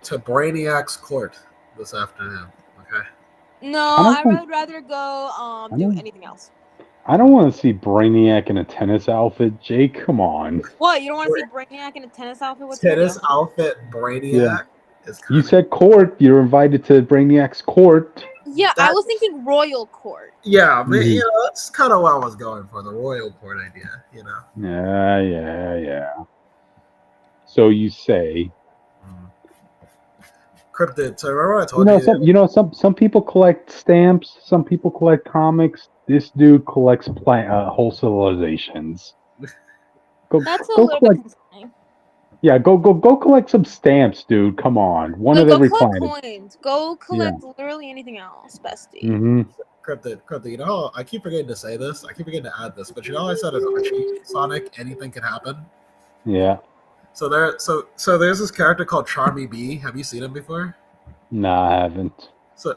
to Brainiac's court this afternoon. Okay. No, I would rather go do anything else. I don't want to see Brainiac in a tennis outfit, Jake. Come on. What? You don't want to see Brainiac in a tennis outfit? What's tennis outfit Brainiac? Yeah. You said court. You're invited to Brainiac's court. Yeah, I was thinking royal court. Yeah, you know, that's kind of what I was going for, the royal court idea, you know? Yeah. So you say. Cryptid. So remember what I told you? Some people collect stamps. Some people collect comics. This dude collects whole civilizations. That's a little bit concerning. Yeah, go collect some stamps, dude. Come on, one of every planet. Go collect coins. Go collect literally anything else, bestie. Cryptid. You know, I keep forgetting to say this. I keep forgetting to add this, but you know, I said in Archie Sonic, anything can happen. Yeah. So there's this character called Charmy B. Have you seen him before? No, I haven't. So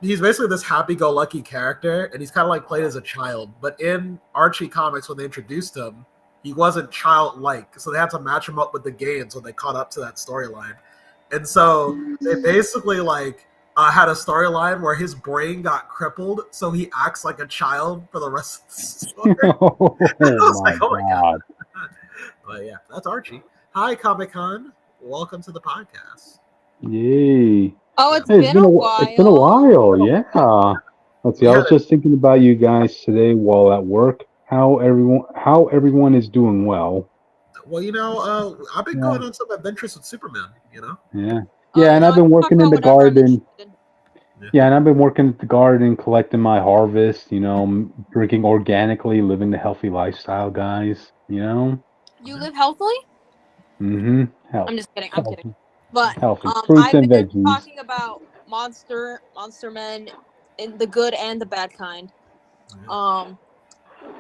he's basically this happy-go-lucky character, and he's kind of like played as a child. But in Archie comics, when they introduced him, he wasn't childlike, so they had to match him up with the games when they caught up to that storyline. And so they basically had a storyline where his brain got crippled, so he acts like a child for the rest of the story. Oh my God. But yeah, that's Archie. Hi, Comic-Con. Welcome to the podcast. Yay. Oh, it's been a while. It's been a while, yeah. Let's see, I was just thinking about you guys today while at work. How everyone is doing well. Well, you know, I've been going on some adventures with Superman, you know? Yeah, and I've been working in the garden. Yeah, and I've been working at the garden, collecting my harvest, you know, drinking organically, living the healthy lifestyle, guys, you know? You live healthily? Mm-hmm. I'm just kidding. I'm kidding. But healthy fruits and been veggies. Talking about monster men in the good and the bad kind.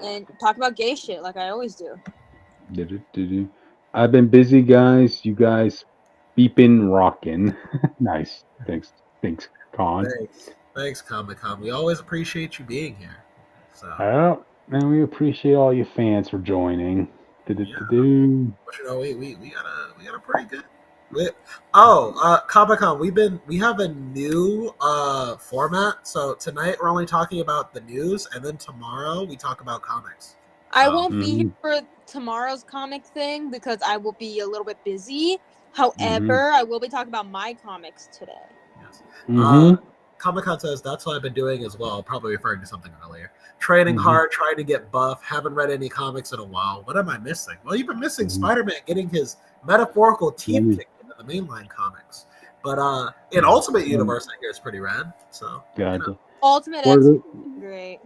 And talk about gay shit like I always do. I've been busy, guys. You guys beeping rocking. Nice. Thanks, Con. Thanks, Comic-Con. We always appreciate you being here. So. And we appreciate all you fans for joining. But you know, we got a pretty good. Comic-Con, we have a new format. So tonight we're only talking about the news, and then tomorrow we talk about comics. I won't be here for tomorrow's comic thing because I will be a little bit busy. However, I will be talking about my comics today. Yes. Comic-Con says that's what I've been doing as well. Probably referring to something earlier. Training hard, trying to get buff. Haven't read any comics in a while. What am I missing? Well, you've been missing Spider-Man getting his metaphorical teeth kicked into the mainline comics. But in Ultimate Universe, I hear it's pretty rad. So gotcha. You know. Ultimate X, great.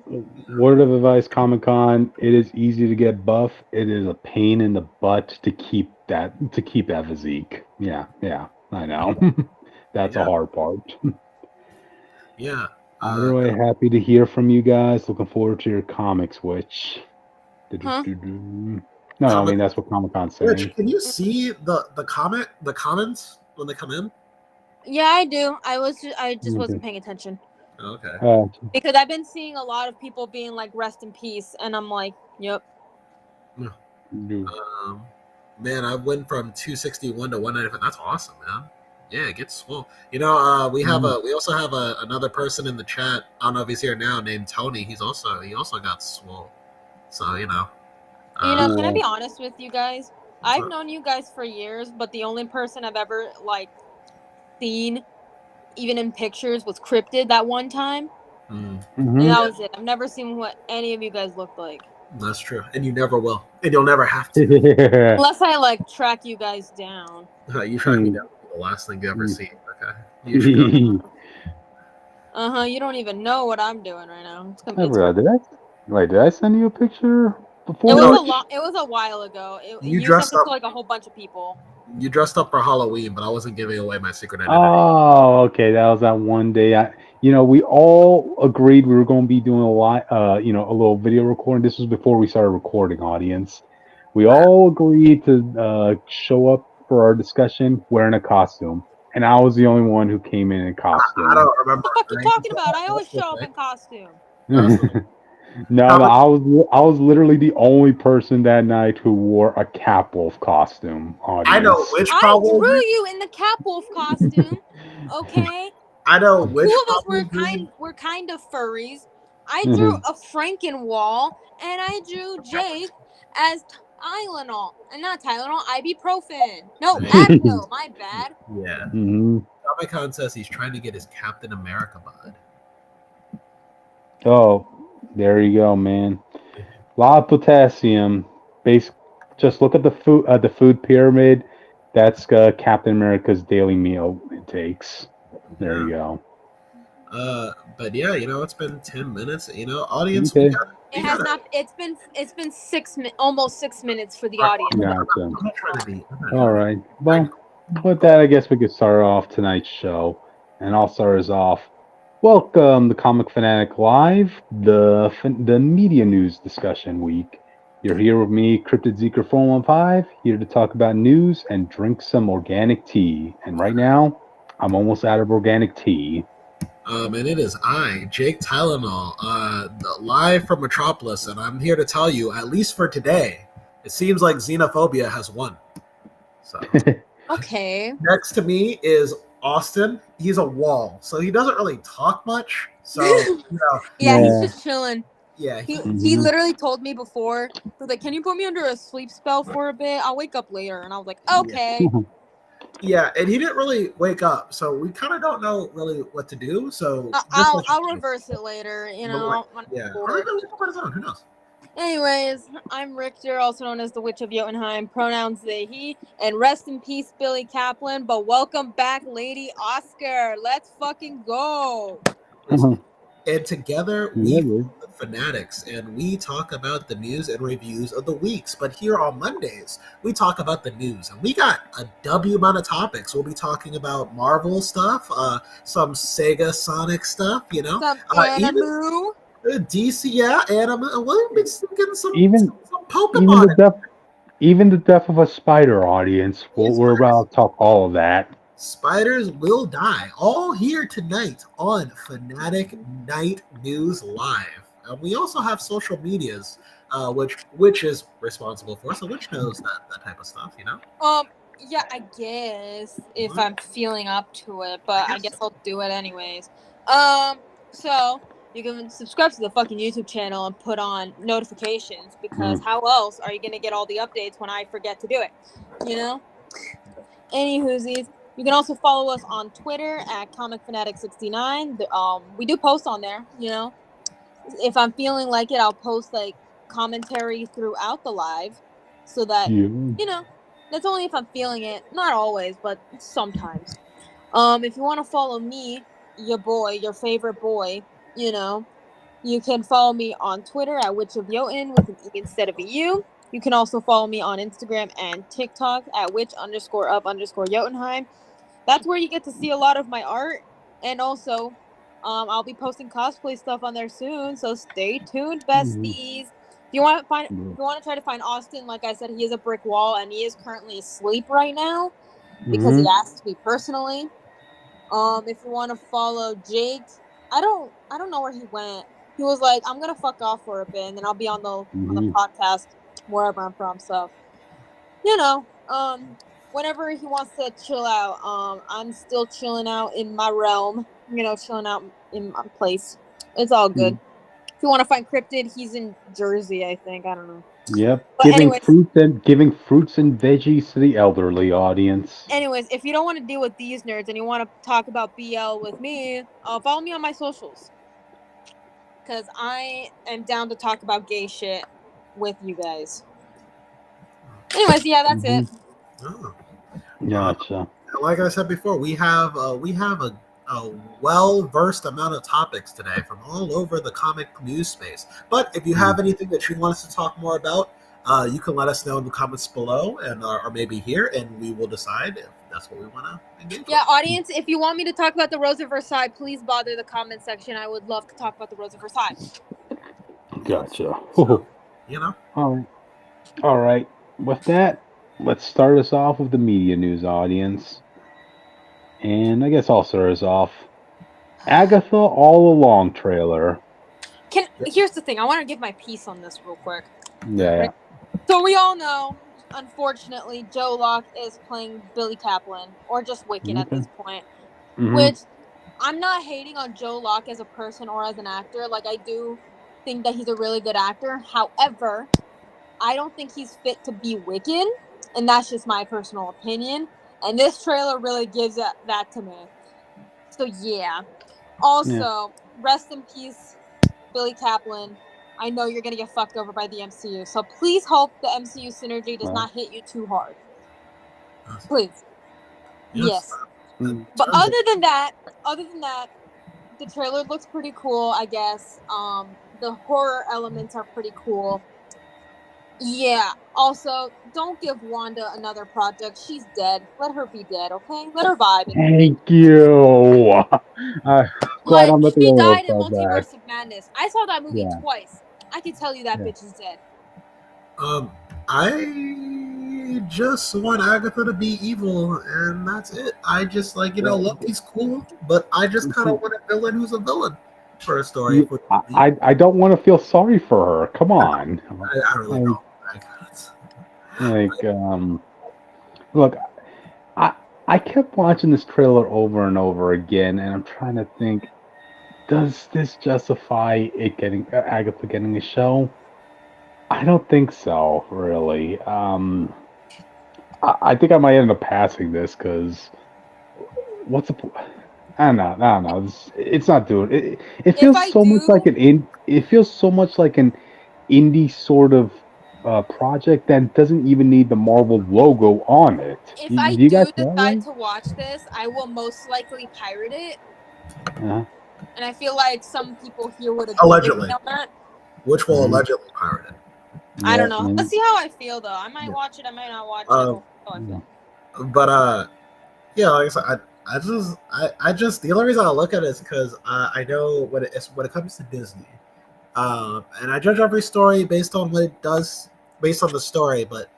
Word of advice, Comic-Con: it is easy to get buff. It is a pain in the butt to keep that physique. Yeah, I know. That's a hard part. Yeah. Really happy to hear from you guys. Looking forward to your comics, Witch. Huh? No, I mean that's what Comic-Con's saying. Rich, can you see the comments when they come in? Yeah, I do. I just wasn't paying attention. Okay. Because I've been seeing a lot of people being like, "Rest in peace," and I'm like, "Yep." Man, I went from 261 to 195. That's awesome, man. Yeah, it gets swole. You know, we also have another person in the chat. I don't know if he's here now, named Tony. He also got swole. So you know. Can I be honest with you guys? I've known you guys for years, but the only person I've ever seen, even in pictures, was Cryptid that one time. And that was it. I've never seen what any of you guys looked like. That's true, and you never will, and you'll never have to. Unless I track you guys down. You track me down. The last thing you ever see. Okay. You don't even know what I'm doing right now. Did I send you a picture before? It was a while ago. You dressed sent it up to a whole bunch of people. You dressed up for Halloween, but I wasn't giving away my secret identity. Oh, okay. That was that one day. We all agreed we were going to be doing a little video recording. This was before we started recording, audience. We all agreed to show up for our discussion wearing a costume, and I was the only one who came in costume. I don't remember. What the fuck are you talking about? I always show up in costume. No, I was literally the only person that night who wore a Capwolf costume. Audience. I know which I probably. drew you in the Capwolf costume. Okay. I know which. Two of us were kind of furries. I drew a Frankenwall, and I drew Jake as Tylenol, and not Tylenol, ibuprofen. No, Advil. My bad. Yeah. Mm-hmm. Comic-Con says he's trying to get his Captain America bod. Oh, there you go, man. A lot of potassium. Just look at the food pyramid. That's Captain America's daily meal intakes. There you go. But yeah, it's been 10 minutes. Audience. Okay. It has not. It's been almost 6 minutes for the audience. Gotcha. I'm not trying to be. All right. Well, with that, I guess we could start off tonight's show, and I'll start us off. Welcome to Comic Fanatic Live, the media news discussion week. You're here with me, Cryptid Zeker 415, here to talk about news and drink some organic tea. And right now, I'm almost out of organic tea. And it is I, Jake Tylenol, live from Metropolis, and I'm here to tell you, at least for today, it seems like xenophobia has won. So, okay. Next to me is Austin. He's a wall, so he doesn't really talk much. So, yeah, he's just chilling. Yeah, he literally told me before, he was like, "Can you put me under a sleep spell for a bit? I'll wake up later." And I was like, "Okay." Yeah, and he didn't really wake up, so we kind of don't know really what to do. So I'll reverse it later. Yeah, who knows? Anyways, I'm Richter, also known as the Witch of Jotunheim, pronouns they, he, and rest in peace, Billy Kaplan, but welcome back, Lady Oscar. Let's fucking go. And together, we the Fanatics, and we talk about the news and reviews of the weeks. But here on Mondays, we talk about the news, and we got a W amount of topics. We'll be talking about Marvel stuff, some Sega Sonic stuff, some anime. DC, yeah, anime. We've been getting some Pokemon. Even the death of a spider, audience. We're about to talk all of that. Spiders will die. All here tonight on Fanatic Night News Live. We also have social medias, which is responsible for. So which knows that type of stuff, Yeah, I guess if I'm feeling up to it, but I guess I'll do it anyways. So you can subscribe to the fucking YouTube channel and put on notifications, because how else are you gonna get all the updates when I forget to do it? Any whoosies. You can also follow us on Twitter at ComicFanatic69. We do post on there, If I'm feeling like it, I'll post like commentary throughout the live, so that that's only if I'm feeling it. Not always, but sometimes. If you want to follow me, your favorite boy, you can follow me on Twitter at Witch of Jotun with an E instead of a U. You can also follow me on Instagram and TikTok at witch_up_Jotunheim. That's where you get to see a lot of my art, and also I'll be posting cosplay stuff on there soon, so stay tuned, besties. If you want to try to find Austin, like I said, he is a brick wall, and he is currently asleep right now because he asked me personally. If you want to follow Jake, I don't know where he went. He was like, "I'm gonna fuck off for a bit, and then I'll be on the podcast wherever I'm from." So, whenever he wants to chill out, I'm still chilling out in my realm, chilling out in my place. It's all good. If you want to find Cryptid, he's in Jersey, I think. I don't know. Yep. Giving fruits and veggies to the elderly, audience. Anyways, if you don't want to deal with these nerds and you want to talk about BL with me, follow me on my socials, because I am down to talk about gay shit with you guys. Anyways, yeah, that's it. Oh. Gotcha. Like I said before, we have a well-versed amount of topics today from all over the comic news space. But if you have anything that you want us to talk more about, you can let us know in the comments below, and or maybe here, and we will decide if that's what we want to engage with. Audience, if you want me to talk about the Rose of Versailles, please bother the comment section. I would love to talk about the Rose of Versailles. Gotcha. So, All right. With that, let's start us off with the media news, audience. And I guess I'll start us off. Agetha All Along trailer. here's the thing. I want to give my piece on this real quick. Yeah. So we all know, unfortunately, Joe Locke is playing Billy Kaplan, or just Wiccan at this point. Which, I'm not hating on Joe Locke as a person or as an actor. Like, I do think that he's a really good actor. However, I don't think he's fit to be Wiccan, and that's just my personal opinion. And this trailer really gives that to me. So yeah. Also, rest in peace, Billy Kaplan. I know you're gonna get fucked over by the MCU, so please hope the MCU synergy does not hit you too hard. Please. Yes. But other than that, the trailer looks pretty cool, I guess. The horror elements are pretty cool. Yeah. Also, don't give Wanda another project. She's dead. Let her be dead, okay? Let her vibe. Thank you. Glad I'm not the she only one died in who felt bad. Multiverse of Madness. I saw that movie twice. I can tell you that bitch is dead. I just want Agatha to be evil, and that's it. I just Loki's cool, but I just kind of want a villain who's a villain for a story. I don't want to feel sorry for her. Come on. I really don't. Look, I kept watching this trailer over and over again, and I'm trying to think, does this justify it getting Agatha getting a show? I don't think so, really. I think I might end up passing this because what's the I don't know. It's not doing it. It feels so much like it feels so much like an indie sort of project that doesn't even need the Marvel logo on it. If I do decide to watch this, I will most likely pirate it. And I feel like some people here would agree allegedly with me on that. Which will allegedly pirate it. I don't know. Let's see how I feel though. I might watch it. I might not watch it. How I feel. But yeah, like I said, I just the only reason I look at it is because I know when it comes to Disney, and I judge every story based on what it does, based on the story. But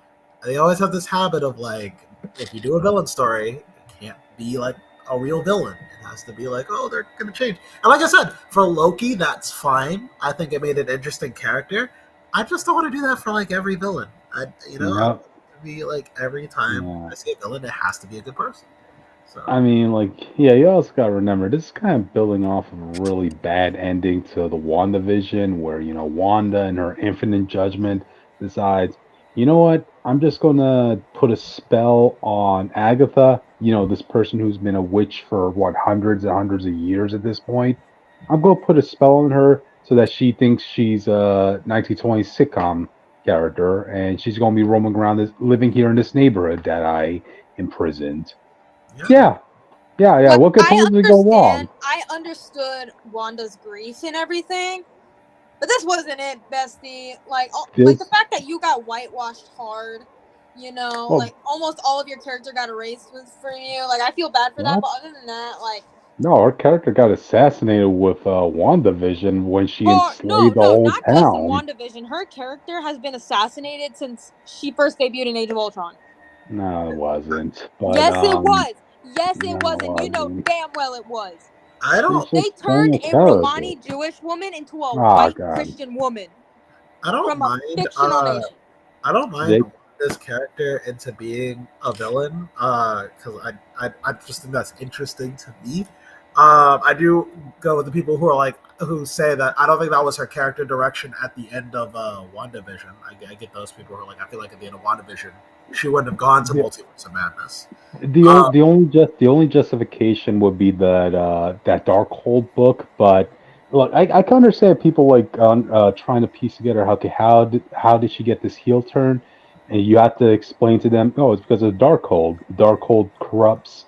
they always have this habit of like, if you do a villain story, it can't be like a real villain. It has to be like, oh, they're gonna change. And like I said, for Loki, that's fine. I think it made an interesting character. I just don't want to do that for like every villain. I want it to be like every time I see a villain, it has to be a good person. So. I mean, you also got to remember, this is kind of building off of a really bad ending to the WandaVision, where, Wanda and her infinite judgment decides, you know what, I'm just going to put a spell on Agatha, this person who's been a witch for, hundreds and hundreds of years at this point. I'm going to put a spell on her so that she thinks she's a 1920s sitcom character, and she's going to be roaming around living here in this neighborhood that I imprisoned. Yeah. What could possibly go wrong? I understood Wanda's grief and everything, but this wasn't it, bestie. Like the fact that you got whitewashed hard, like almost all of your character got erased from you. Like, I feel bad for that, but other than that, like. No, her character got assassinated with WandaVision when she enslaved the whole not town. just in WandaVision. Her character has been assassinated since she first debuted in Age of Ultron. No, it wasn't. But, yes, it was. Yes, it was, and you know damn well it was. They turned a Romani Jewish woman into a white Christian woman. I don't mind. I don't mind this character into being a villain, because I just think that's interesting to me. I do go with the people who say that I don't think that was her character direction at the end of WandaVision. I get those people who are like, I feel like at the end of WandaVision, she wouldn't have gone to Multiverse of Madness. The only justification would be that Darkhold book, but look, I can understand people trying to piece together how did she get this heel turn, and you have to explain to them, no, it's because of Darkhold. Darkhold corrupts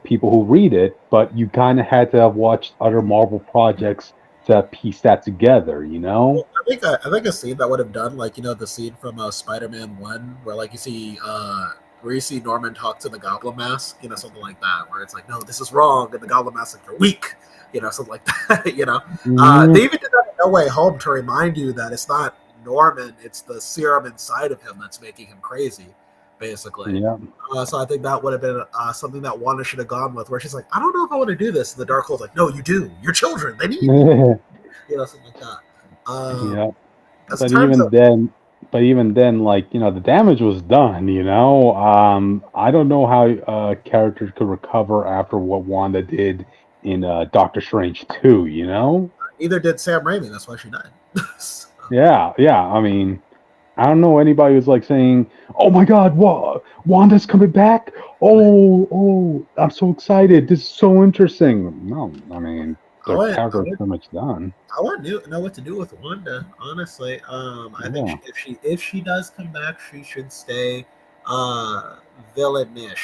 people who read it, but you kind of had to have watched other Marvel projects to piece that together, Well, I think a scene that would have done, the scene from Spider-Man 1, where you see Norman talk to the Goblin Mask, something like that, where it's like, no, this is wrong, and the Goblin Mask like, you're weak, something like that, They even did that in No Way Home to remind you that it's not Norman, it's the serum inside of him that's making him crazy, basically. Yeah. So I think that would have been something that Wanda should have gone with, where she's like, I don't know if I want to do this. And the Darkhold's like, no, you do. Your children, they need you. something like that. Yeah. As But terms of even then, like, the damage was done, I don't know how characters could recover after what Wanda did in Doctor Strange 2, neither did Sam Raimi. That's why she died. So, Yeah, I mean, I don't know anybody who's like saying, "Oh my God, Wanda's coming back! Oh, I'm so excited! This is so interesting." No, I mean, I their would, I character is would, pretty much done. I would know what to do with Wanda. Honestly, I think Yeah. if she does come back, she should stay villainish.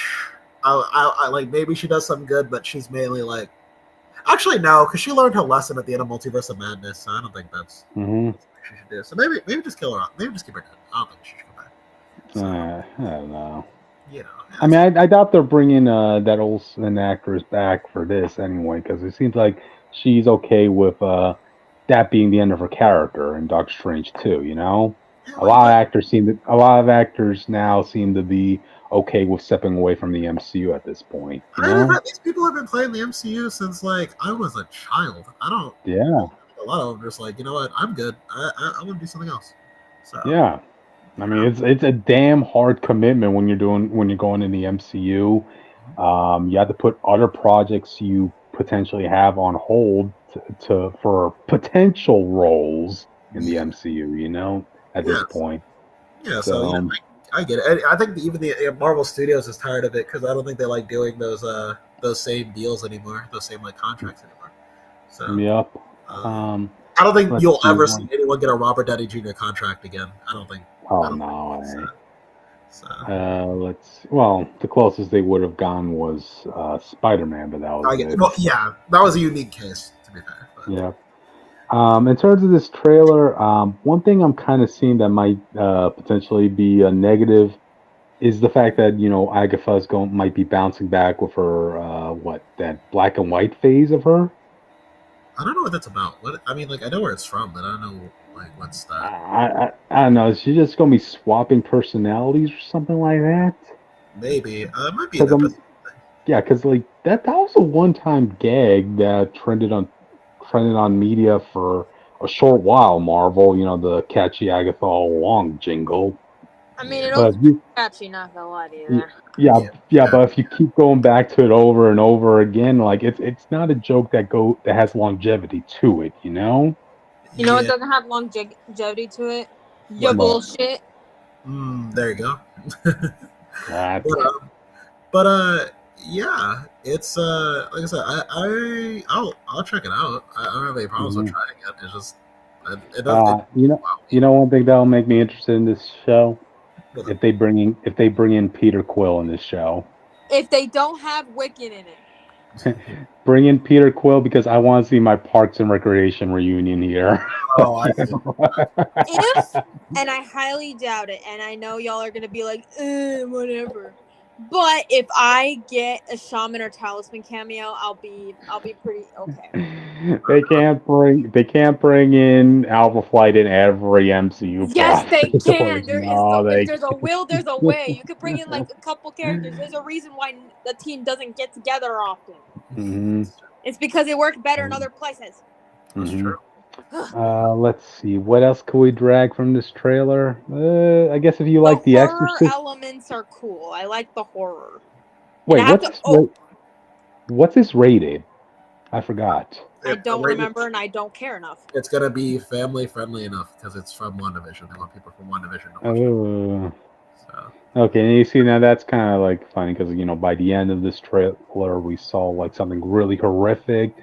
I like maybe she does some good, but she's mainly like actually no, because she learned her lesson at the end of Multiverse of Madness. So I don't think that's hmm what she should do. So maybe just kill her off. Maybe just keep her dead. I don't think she should come back. So I don't know. yeah, I mean, I doubt they're bringing that Olsen actress back for this anyway, because it seems like she's okay with that being the end of her character in Doctor Strange 2. yeah, A like, lot of actors now seem to be okay with stepping away from the MCU at this point. these people have been playing the MCU since like I was a child. I don't. Yeah, A lot of them just like, you know what, I'm good. I want to do something else. So yeah. I mean, it's a damn hard commitment when you're going in the MCU. You have to put other projects you potentially have on hold for potential roles in the yeah, MCU. At yeah, this point. yeah. So yeah, So I get it. I think even the Marvel Studios is tired of it because I don't think they like doing those same deals anymore, those same like contracts anymore. So yep. I don't think Let's you'll see ever one. see anyone get a Robert Downey Jr. contract again. I don't think. Oh I don't no. think so. Let's. Well, the closest they would have gone was Spider-Man, but that was I get. it. Well, yeah, that was a unique case to be fair. But. Yeah. In terms of this trailer, one thing I'm kind of seeing that might potentially be a negative is the fact that Agatha's might be bouncing back with her that black and white phase of her. I don't know what that's about. What I mean, like I know where it's from, but I don't know like what's that. I don't know. Is she just gonna be swapping personalities or something like that? Maybe it might be Because that. yeah, because like that was a one-time gag that trended on media for a short while. Marvel, the catchy Agatha All Along jingle. I mean, it But was catchy, not gonna lie to you there. yeah. But if you keep going back to it over and over again, like it's not a joke that has longevity to it. You know Yeah. what doesn't have longevity to it? Your What? bullshit. There you go. That. But yeah, it's like I said, I'll check it out. I don't have any problems with trying it. It's just it doesn't. One thing that'll make me interested in this show Wow. if they bring in Peter Quill in this show. If they don't have Wiccan in it. Bring in Peter Quill because I want to see my Parks and Recreation reunion here. Oh, I see. If, and I highly doubt it, and I know y'all are gonna be like, whatever. But if I get a shaman or talisman cameo, I'll be pretty okay. They can't bring in Alpha Flight in every MCU. Yes, they project. can. If there's a can't. will, there's a way. You could bring in like a couple characters. There's a reason why the team doesn't get together often. Mm-hmm. It's because it worked better in other places. That's true. Let's see. What else could we drag from this trailer? I guess if you like The Exorcist. The horror elements are cool. I like the horror. Wait, what's this rated? I forgot. I don't remember, and I don't care enough. It's gonna be family friendly enough because it's from WandaVision. They want people from WandaVision to watch it. So. Okay, and you see now that's kind of like funny because by the end of this trailer we saw like something really horrific,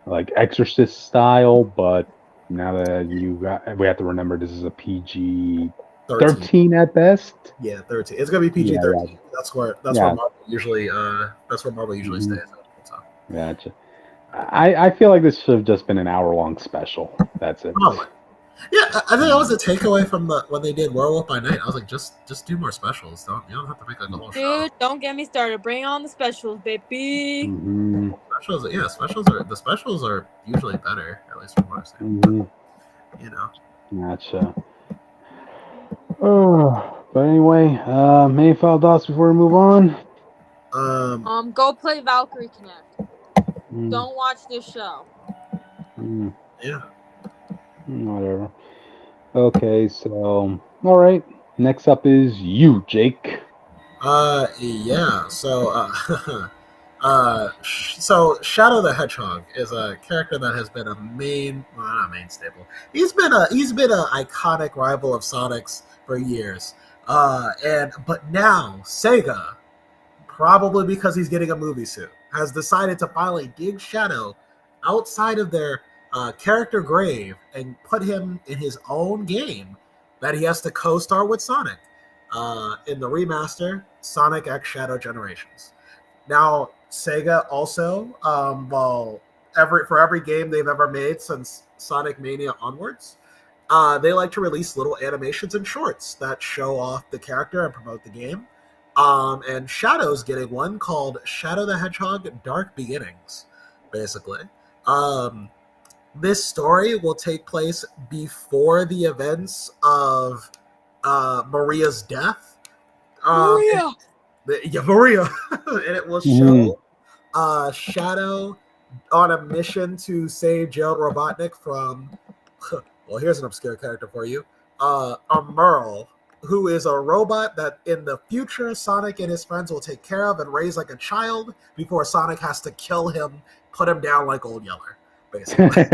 like Exorcist style, but now that we have to remember this is a PG-13 at best. Yeah, 13. It's gonna be PG-13. Yeah. That's where Marvel usually stays. So. Gotcha. I feel like this should have just been an hour-long special. That's it. Probably. Yeah, I think that was a takeaway from when they did Werewolf by Night. I was like, just do more specials. You don't have to make like a whole show. Dude, don't get me started. Bring on the specials, baby. Mm-hmm. Specials are usually better, at least from what I've seen. Gotcha. But anyway, any final thoughts before we move on? Go play Valkyrie Connect. Don't watch this show. Yeah. Whatever. Okay, so all right. Next up is you, Jake. Yeah. So, so Shadow the Hedgehog is a character that has been a well, not a main staple. He's been a iconic rival of Sonic's for years. But now Sega, probably because he's getting a movie soon, has decided to finally dig Shadow outside of their character grave and put him in his own game that he has to co-star with Sonic in the remaster Sonic X Shadow Generations. Now, Sega also, for every game they've ever made since Sonic Mania onwards, they like to release little animations and shorts that show off the character and promote the game. And Shadow's getting one called Shadow the Hedgehog Dark Beginnings, basically. Um, this story will take place before the events of Maria's death. Maria! Maria! And it will Mhm. show Shadow on a mission to save Gerald Robotnik from, well, here's an obscure character for you, a Merle, who is a robot that in the future Sonic and his friends will take care of and raise like a child before Sonic has to kill him, put him down like Old Yeller, basically.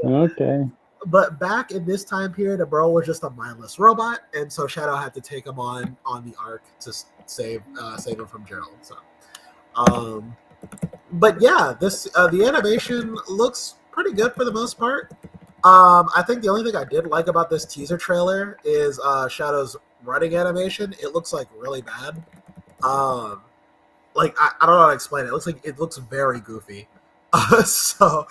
Okay. But back in this time period, a Merle was just a mindless robot, and so Shadow had to take him on the arc to save him from Gerald. So, but yeah, this the animation looks pretty good for the most part. I think the only thing I did like about this teaser trailer is Shadow's running animation. It looks like really bad. Like I don't know how to explain it. It looks very goofy. So,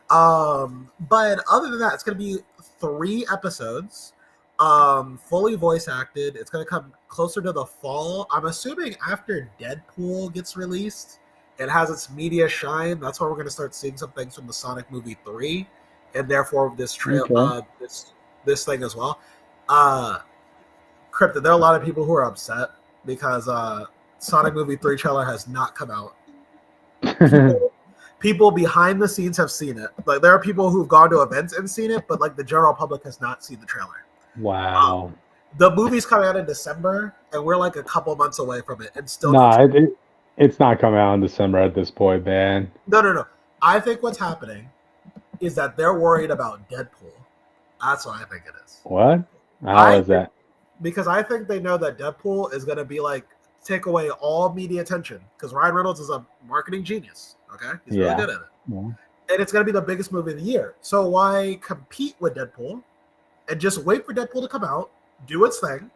but other than that, it's gonna be 3 episodes, fully voice acted. It's gonna come closer to the fall. I'm assuming after Deadpool gets released, it has its media shine. That's where we're gonna start seeing some things from the Sonic movie 3, and therefore this Okay. this thing as well. Cryptid, there are a lot of people who are upset because Sonic movie 3 trailer has not come out. People behind the scenes have seen it. Like there are people who've gone to events and seen it, but like the general public has not seen the trailer. Wow. The movie's coming out in December, and we're like a couple months away from it, and still no. Nah, it's not coming out in December at this point, man. No. I think what's happening is that they're worried about Deadpool. That's what I think it is. What? How is that? Because I think they know that Deadpool is going to be like take away all media attention because Ryan Reynolds is a marketing genius. Okay, he's really good at it, and it's going to be the biggest movie of the year. So why compete with Deadpool and just wait for Deadpool to come out, do its thing,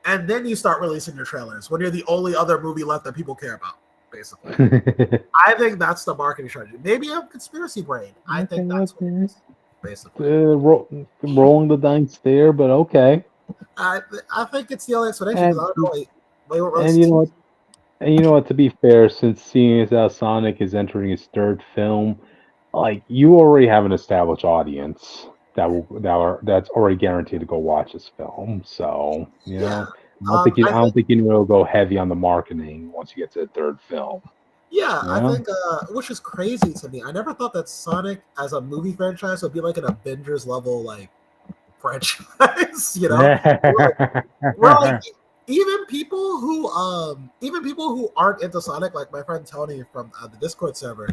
and then you start releasing your trailers when you're the only other movie left that people care about? Basically, I think that's the marketing strategy. Maybe I'm conspiracy brain. I think that's what it is. Basically, rolling the dice there, but okay. I think it's the only explanation. I don't know. And you know what? And you know what? To be fair, since seeing as how Sonic is entering his 3rd film, like you already have an established audience that's already guaranteed to go watch this film. So you know, I don't think it'll go heavy on the marketing once you get to the 3rd film. Yeah, I think, which is crazy to me. I never thought that Sonic as a movie franchise would be like an Avengers level like franchise. You know, we're like even people who aren't into Sonic, like my friend Tony from the Discord server,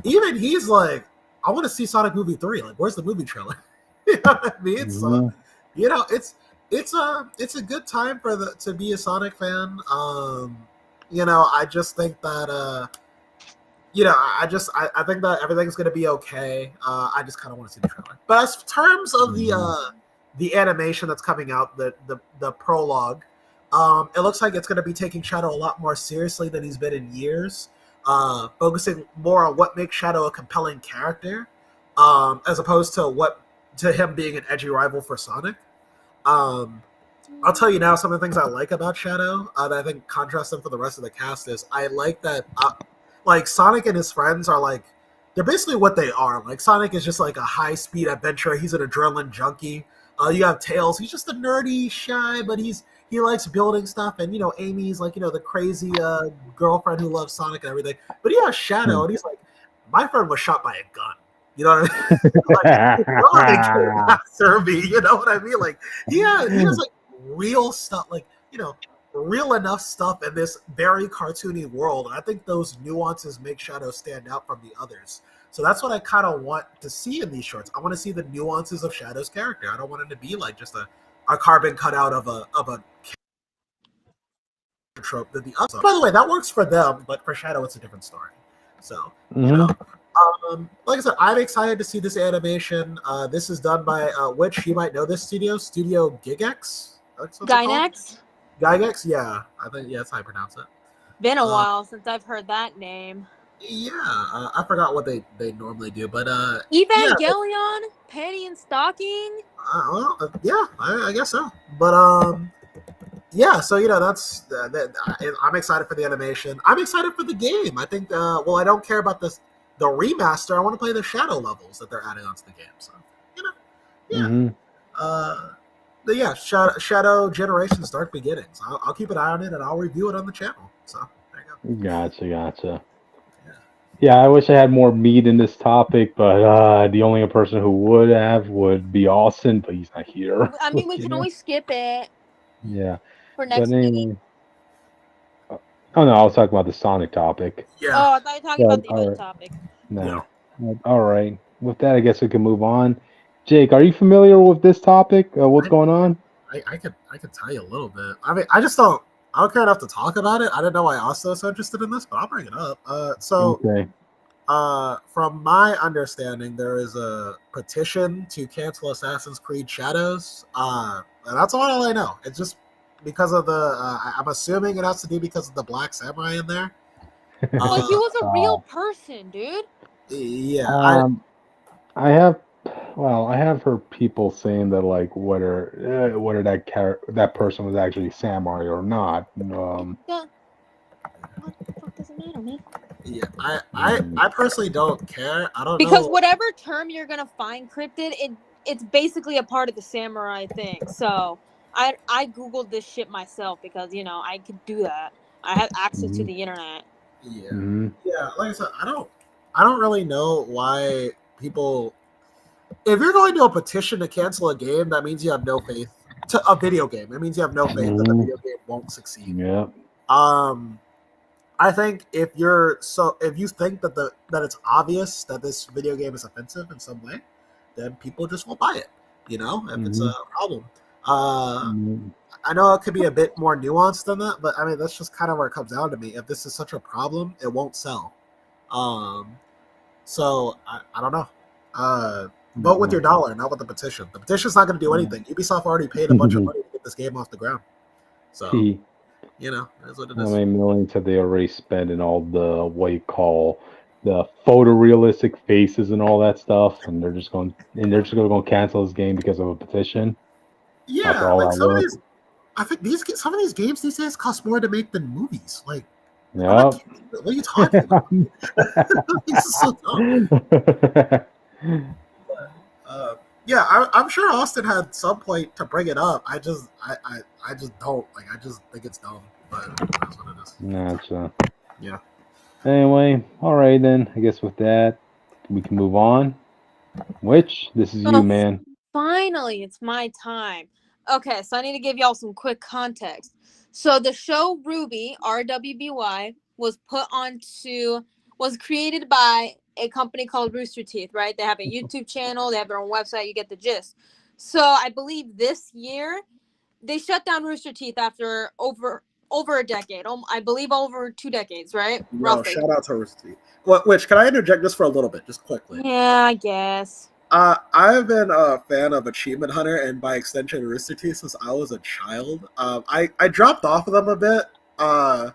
even he's like, I want to see Sonic movie 3. Like, where's the movie trailer? You know what I mean? So, you know, it's a good time to be a Sonic fan. You know, I just think that you know, I think that everything's gonna be okay. I just kind of want to see the trailer. But as terms of the animation that's coming out, the prologue, it looks like it's gonna be taking Shadow a lot more seriously than he's been in years. Focusing more on what makes Shadow a compelling character, as opposed to him being an edgy rival for Sonic. I'll tell you now some of the things I like about Shadow that I think contrast him for the rest of the cast is I like that like Sonic and his friends are like they're basically what they are. Like Sonic is just like a high-speed adventurer. He's an adrenaline junkie. You have Tails. He's just a nerdy, shy, but he likes building stuff. And you know, Amy's like, you know, the crazy girlfriend who loves Sonic and everything. But he has Shadow, and he's like, my friend was shot by a gun. You know what I mean? Like, nobody came after me. You know what I mean? Like, he has like real stuff, like, you know, real enough stuff in this very cartoony world. And I think those nuances make Shadow stand out from the others. So that's what I kind of want to see in these shorts. I want to see the nuances of Shadow's character. I don't want him to be like just a carbon cutout of a trope than the other. By the way, that works for them, but for Shadow, it's a different story. So, you know, like I said, I'm excited to see this animation. This is done by which you might know this studio, Studio Gigax. Gynax? Gygax, yeah, I think that's how I pronounce it. Been a while since I've heard that name. Yeah, I forgot what they normally do, but Evangelion, Penny and Stocking. Yeah, I guess so. But yeah, so you know I'm excited for the animation. I'm excited for the game. I think well, I don't care about the remaster. I want to play the Shadow levels that they're adding onto the game. So you know, yeah. But yeah, Shadow Generations Dark Beginnings. I'll keep an eye on it and I'll review it on the channel. So there you go. Gotcha. Yeah, I wish I had more meat in this topic, but the only person who would be Austin, but he's not here. I mean, we can always skip it. Yeah. For next week. Oh no, I was talking about the Sonic topic. Yeah. Oh, I thought you were talking about the other topic. No. Yeah. All right. With that, I guess we can move on. Jake, are you familiar with this topic? What's going on? I could tell you a little bit. I mean, I don't care enough to talk about it. I didn't know why Austin was so interested in this, but I'll bring it up. From my understanding, there is a petition to cancel Assassin's Creed Shadows. And that's all I know. It's just because of the I'm assuming it has to do because of the Black Samurai in there. But he was a real person, dude. Yeah. I have heard people saying that, like, whether that person was actually samurai or not. What the fuck does it matter, man? Yeah, I personally don't care. I don't because know. Whatever term you're gonna find cryptid, it's basically a part of the samurai thing. So I googled this shit myself because I could do that. I have access to the internet. Yeah, yeah. Like I said, I don't really know why people. If you're going to a petition to cancel a game, that means you have no faith to a video game. It means you have no faith that the video game won't succeed. Yeah. I think if you think that it's obvious that this video game is offensive in some way, then people just won't buy it. If it's a problem. I know it could be a bit more nuanced than that, but I mean that's just kind of where it comes down to me. If this is such a problem, it won't sell. So I don't know. Vote with your dollar, not with the petition. The petition's not going to do anything. Ubisoft already paid a bunch of money to get this game off the ground. So, that's what it is. How many millions have they already spent in all the what you call the photorealistic faces and all that stuff, and they're just going to cancel this game because of a petition? Yeah, like I think some of these games these days cost more to make than movies. Like, what are you talking about? This is so dumb. Yeah, I'm sure Austin had some point to bring it up. I just don't. Like, I just think it's dumb. But that's what it is. Gotcha. Yeah. Anyway, all right then. I guess with that, we can move on. Which this is you, man. Finally, it's my time. Okay, so I need to give y'all some quick context. So the show RWBY, RWBY, was created by a company called Rooster Teeth, right? They have a YouTube channel, they have their own website, you get the gist. So I believe this year they shut down Rooster Teeth after over a decade. I believe over 2 decades, right? No, roughly. Shout out to Rooster Teeth. Which, can I interject just for a little bit, just quickly? Yeah, I guess. I've been a fan of Achievement Hunter and by extension Rooster Teeth since I was a child. I dropped off of them a bit. I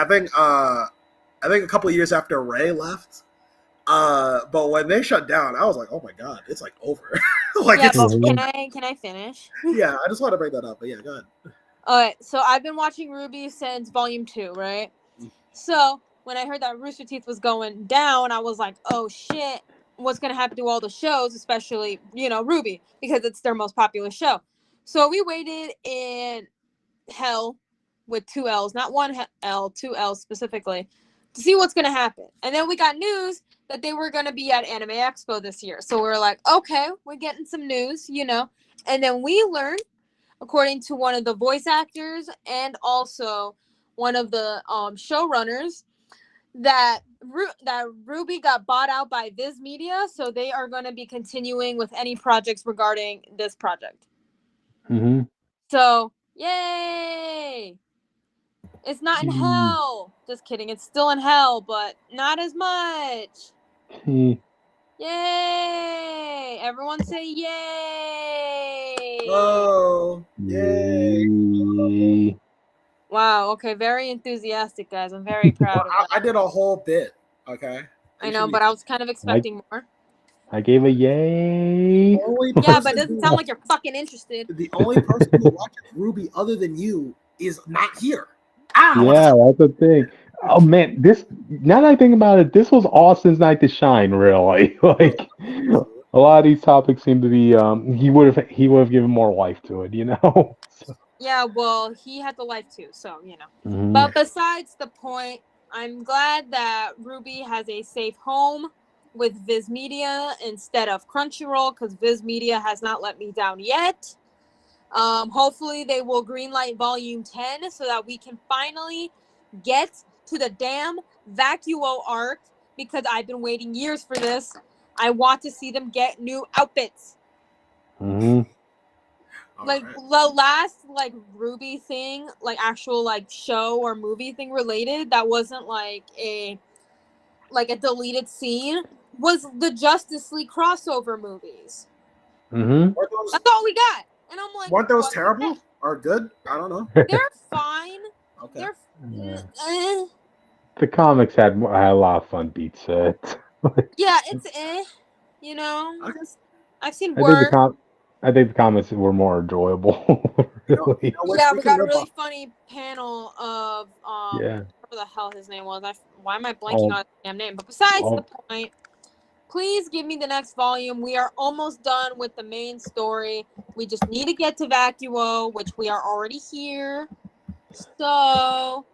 think a couple of years after Ray left. But when they shut down, I was like, oh my god, it's like over. Can I finish? Yeah, I just want to bring that up, but yeah, go ahead. Alright, so I've been watching RWBY since Volume 2, right? So when I heard that Rooster Teeth was going down, I was like, oh shit, what's gonna happen to all the shows, especially, RWBY, because it's their most popular show. So we waited in hell with 2 L's, not 1 L, 2 L's specifically, to see what's gonna happen. And then we got news that they were gonna be at Anime Expo this year. So we're like, okay, we're getting some news, you know. And then we learned, according to one of the voice actors and also one of the showrunners, that RWBY got bought out by Viz Media, so they are going to be continuing with any projects regarding this project. Mm-hmm. So, yay! It's not in hell. Just kidding. It's still in hell, but not as much. Yay! Everyone say yay! Oh, yay! Wow. Okay. Very enthusiastic, guys. I'm very proud of that. I did a whole bit. Okay. I know, but I was kind of expecting more. I gave a yay. Yeah, but it doesn't sound like you're fucking interested. The only person who watches RWBY other than you is not here. Yeah, that's the thing. Oh man, now that I think about it, this was Austin's night to shine, really. Like a lot of these topics seem to be he would have given more life to it, you know. So. Yeah, well, he had the life too, so you know. Mm-hmm. But besides the point, I'm glad that RWBY has a safe home with Viz Media instead of Crunchyroll, because Viz Media has not let me down yet. Hopefully they will greenlight volume 10 so that we can finally get to the damn Vacuo arc, because I've been waiting years for this. I want to see them get new outfits. Mm-hmm. Like the last like RWBY thing, like actual like show or movie thing related that wasn't like a deleted scene, was the Justice League crossover movies. Mm-hmm. That's all we got. And I'm like, weren't those terrible or good? I don't know. They're fine. Okay. The comics had a lot of fun beats. Yeah, it's you know. Okay. I've seen worse. I think the comics were more enjoyable. Really. Yeah, we got a really funny panel of whatever the hell his name was. Why am I blanking on his damn name? But besides the point, please give me the next volume. We are almost done with the main story. We just need to get to Vacuo, which we are already here. So,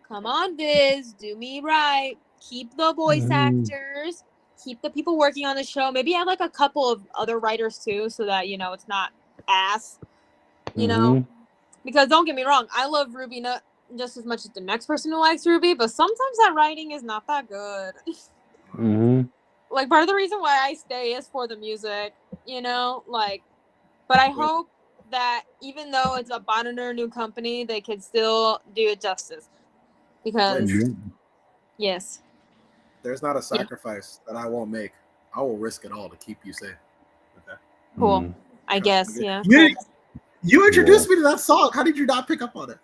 come on, Viz, do me right. Keep the voice actors. Keep the people working on the show. Maybe add like a couple of other writers too, so that, you know, it's not ass. You know? Because don't get me wrong, I love RWBY not just as much as the next person who likes RWBY, but sometimes that writing is not that good. Like, part of the reason why I stay is for the music, you know? Like, but I hope that even though it's a Bonner new company, they can still do it justice. Because, yes. There's not a sacrifice that I won't make. I will risk it all to keep you safe. Okay. Cool. I guess, yeah. You introduced me to that song. How did you not pick up on it?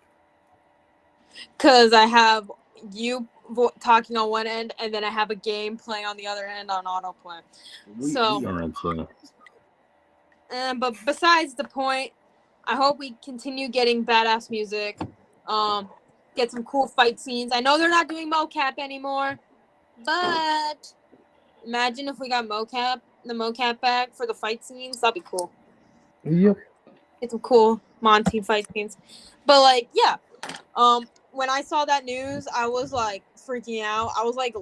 Because I have you talking on one end, and then I have a game playing on the other end on autoplay. But besides the point, I hope we continue getting badass music. Get some cool fight scenes. I know they're not doing mocap anymore, but imagine if we got the mocap back for the fight scenes. That'd be cool. Yep. Get some cool Monty fight scenes. But like, yeah. When I saw that news, I was like freaking out. I was like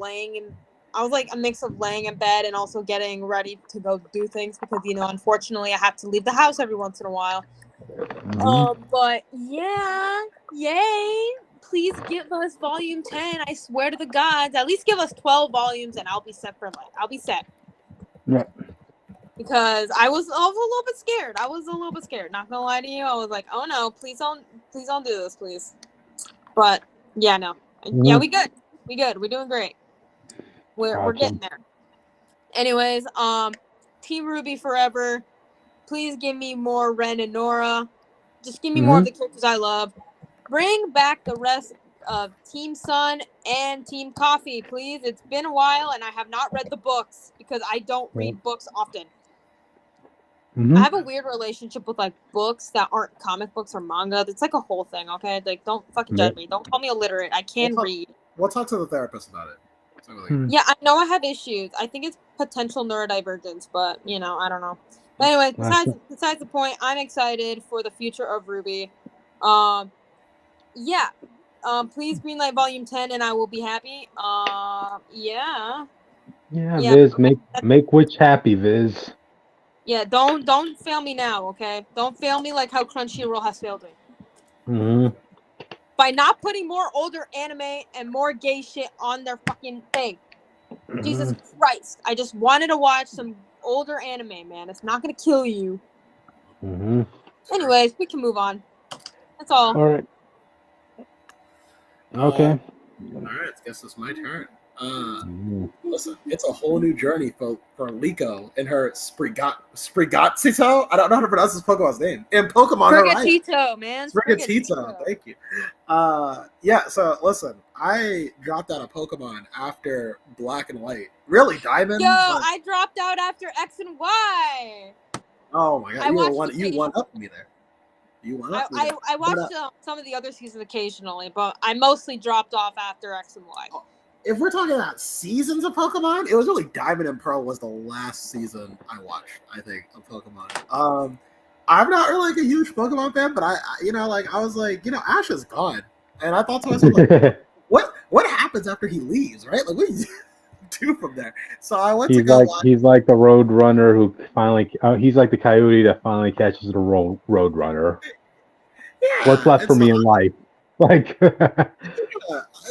a mix of laying in bed and also getting ready to go do things because, you know, unfortunately I have to leave the house every once in a while. But yeah, yay. Please give us volume 10. I swear to the gods. At least give us 12 volumes and I'll be set for life. I'll be set. Yeah. Because I was a little bit scared. Not gonna lie to you. I was like, oh no, please don't do this, please. But yeah, no. Yeah, we good. We're doing great. We're getting there. Anyways, Team RWBY forever. Please give me more Ren and Nora. Just give me more of the characters I love. Bring back the rest of Team Sun and Team Coffee, please. It's been a while and I have not read the books because I don't read books often. I have a weird relationship with like books that aren't comic books or manga. It's like a whole thing, okay? Like, don't fucking judge me. Don't call me illiterate. I can read. We'll talk to the therapist about it. Yeah, I know I have issues. I think it's potential neurodivergence, but you know, I don't know. But anyway, besides the point, I'm excited for the future of RWBY. Yeah, Please greenlight volume 10 and I will be happy. Yeah. Yeah, Viz, make Witch happy, Viz. Yeah, don't fail me now, okay? Don't fail me like how Crunchyroll has failed me. Mm-hmm. By not putting more older anime and more gay shit on their fucking thing. Mm-hmm. Jesus Christ. I just wanted to watch some older anime, man. It's not gonna kill you. Mm-hmm. Anyways, we can move on. That's all. All right. Okay. All right, I guess it's my turn. Listen, it's a whole new journey for Liko and her Sprigatito. I don't know how to pronounce this Pokemon's name. In Pokemon Horizon. Sprigatito, man. Sprigatito, thank you. Yeah, so listen, I dropped out of Pokemon after Black and White. Really, Diamond? Yo, I dropped out after X and Y. Oh my god, you won up me there. You won up me there. I watched some of the other seasons occasionally, but I mostly dropped off after X and Y. If we're talking about seasons of Pokemon, it was really Diamond and Pearl was the last season I watched, I think, of Pokemon. I'm not really like a huge Pokemon fan, but I was like, Ash is gone. And I thought to myself, like, what happens after he leaves, right? Like, what do you do from there? So I went to go watch. He's like the road runner who finally, he's like the coyote that finally catches the road runner. Yeah, what's left for me in life? Like,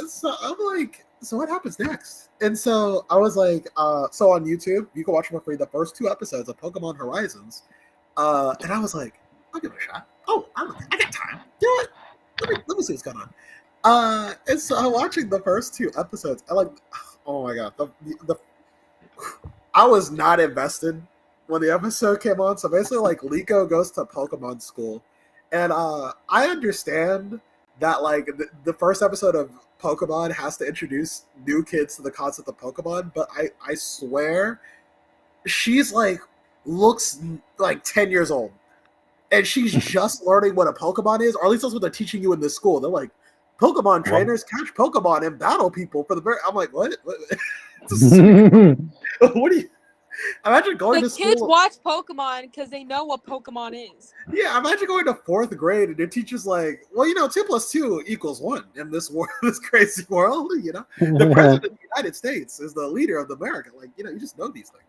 so I'm like, so what happens next? And so I was like, so on YouTube, you can watch for free the first 2 episodes of Pokemon Horizons. And I was like, I'll give it a shot. Oh, I got time. You know what? Let me see what's going on. And so I'm watching the first 2 episodes. I like, oh my god, I was not invested when the episode came on. So basically, like, Liko goes to Pokemon school, and I understand that like the first episode of Pokemon has to introduce new kids to the concept of Pokemon, but I swear she's like looks like 10 years old, and she's just learning what a Pokemon is, or at least that's what they're teaching you in this school. They're like, Pokemon trainers catch Pokemon and battle people for the very. I'm like, what? What do you? Imagine going to school. The kids watch Pokemon because they know what Pokemon is. Yeah, imagine going to 4th grade and your teacher's like, well, 2 + 2 = 1 in this world, this crazy world. The president of the United States is the leader of America. Like, you just know these things.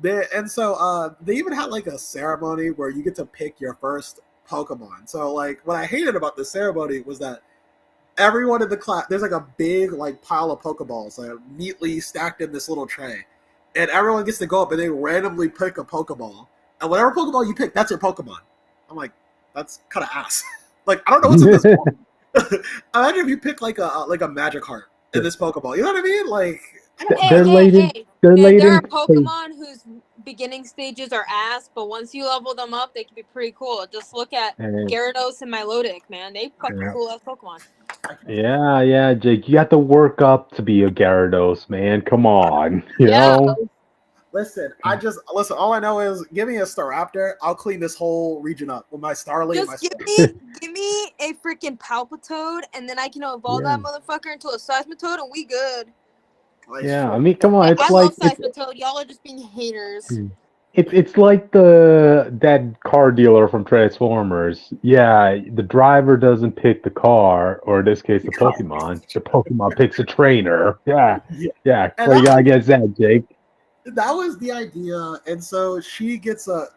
They even had like a ceremony where you get to pick your first Pokemon. So like, what I hated about the ceremony was that everyone in the class, there's like a big like pile of Pokeballs like neatly stacked in this little tray, and everyone gets to go up and they randomly pick a Pokeball, and whatever Pokeball you pick, that's your Pokemon. I'm like, that's kind of ass. Like, I don't know what's in this one. Imagine if you pick like a Magic Heart in this Pokeball. You know what I mean? Like, there are Pokemon whose beginning stages are ass, but once you level them up, they can be pretty cool. Just look at Gyarados and Milotic, man. They fucking cool as Pokemon. Yeah, Jake. You have to work up to be a Gyarados, man. Come on. You know? Listen, all I know is give me a Staraptor. I'll clean this whole region up with my Starly and my give me a freaking Palpitoad, and then I can evolve that motherfucker into a Seismitoad, and we good. Yeah, I mean, come on. It's I like love Seismitoad. Y'all are just being haters. It's like that car dealer from Transformers. Yeah, the driver doesn't pick the car, or in this case, the Pokemon. The Pokemon picks a trainer. Yeah. What you got against that, Jake? That was the idea, and so she gets a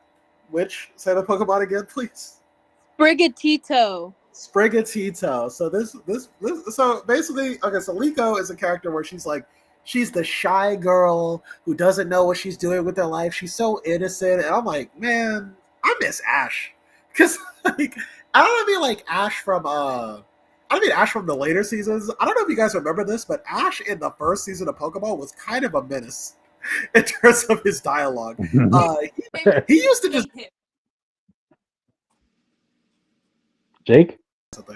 say the Pokemon again, please. Sprigatito. So so basically, okay, so Liko is a character where she's the shy girl who doesn't know what she's doing with her life. She's so innocent, and I'm like, man, I miss Ash, because like I don't mean like Ash from Ash from the later seasons. I don't know if you guys remember this, but Ash in the first season of Pokemon was kind of a menace in terms of his dialogue. He used to just. Jake?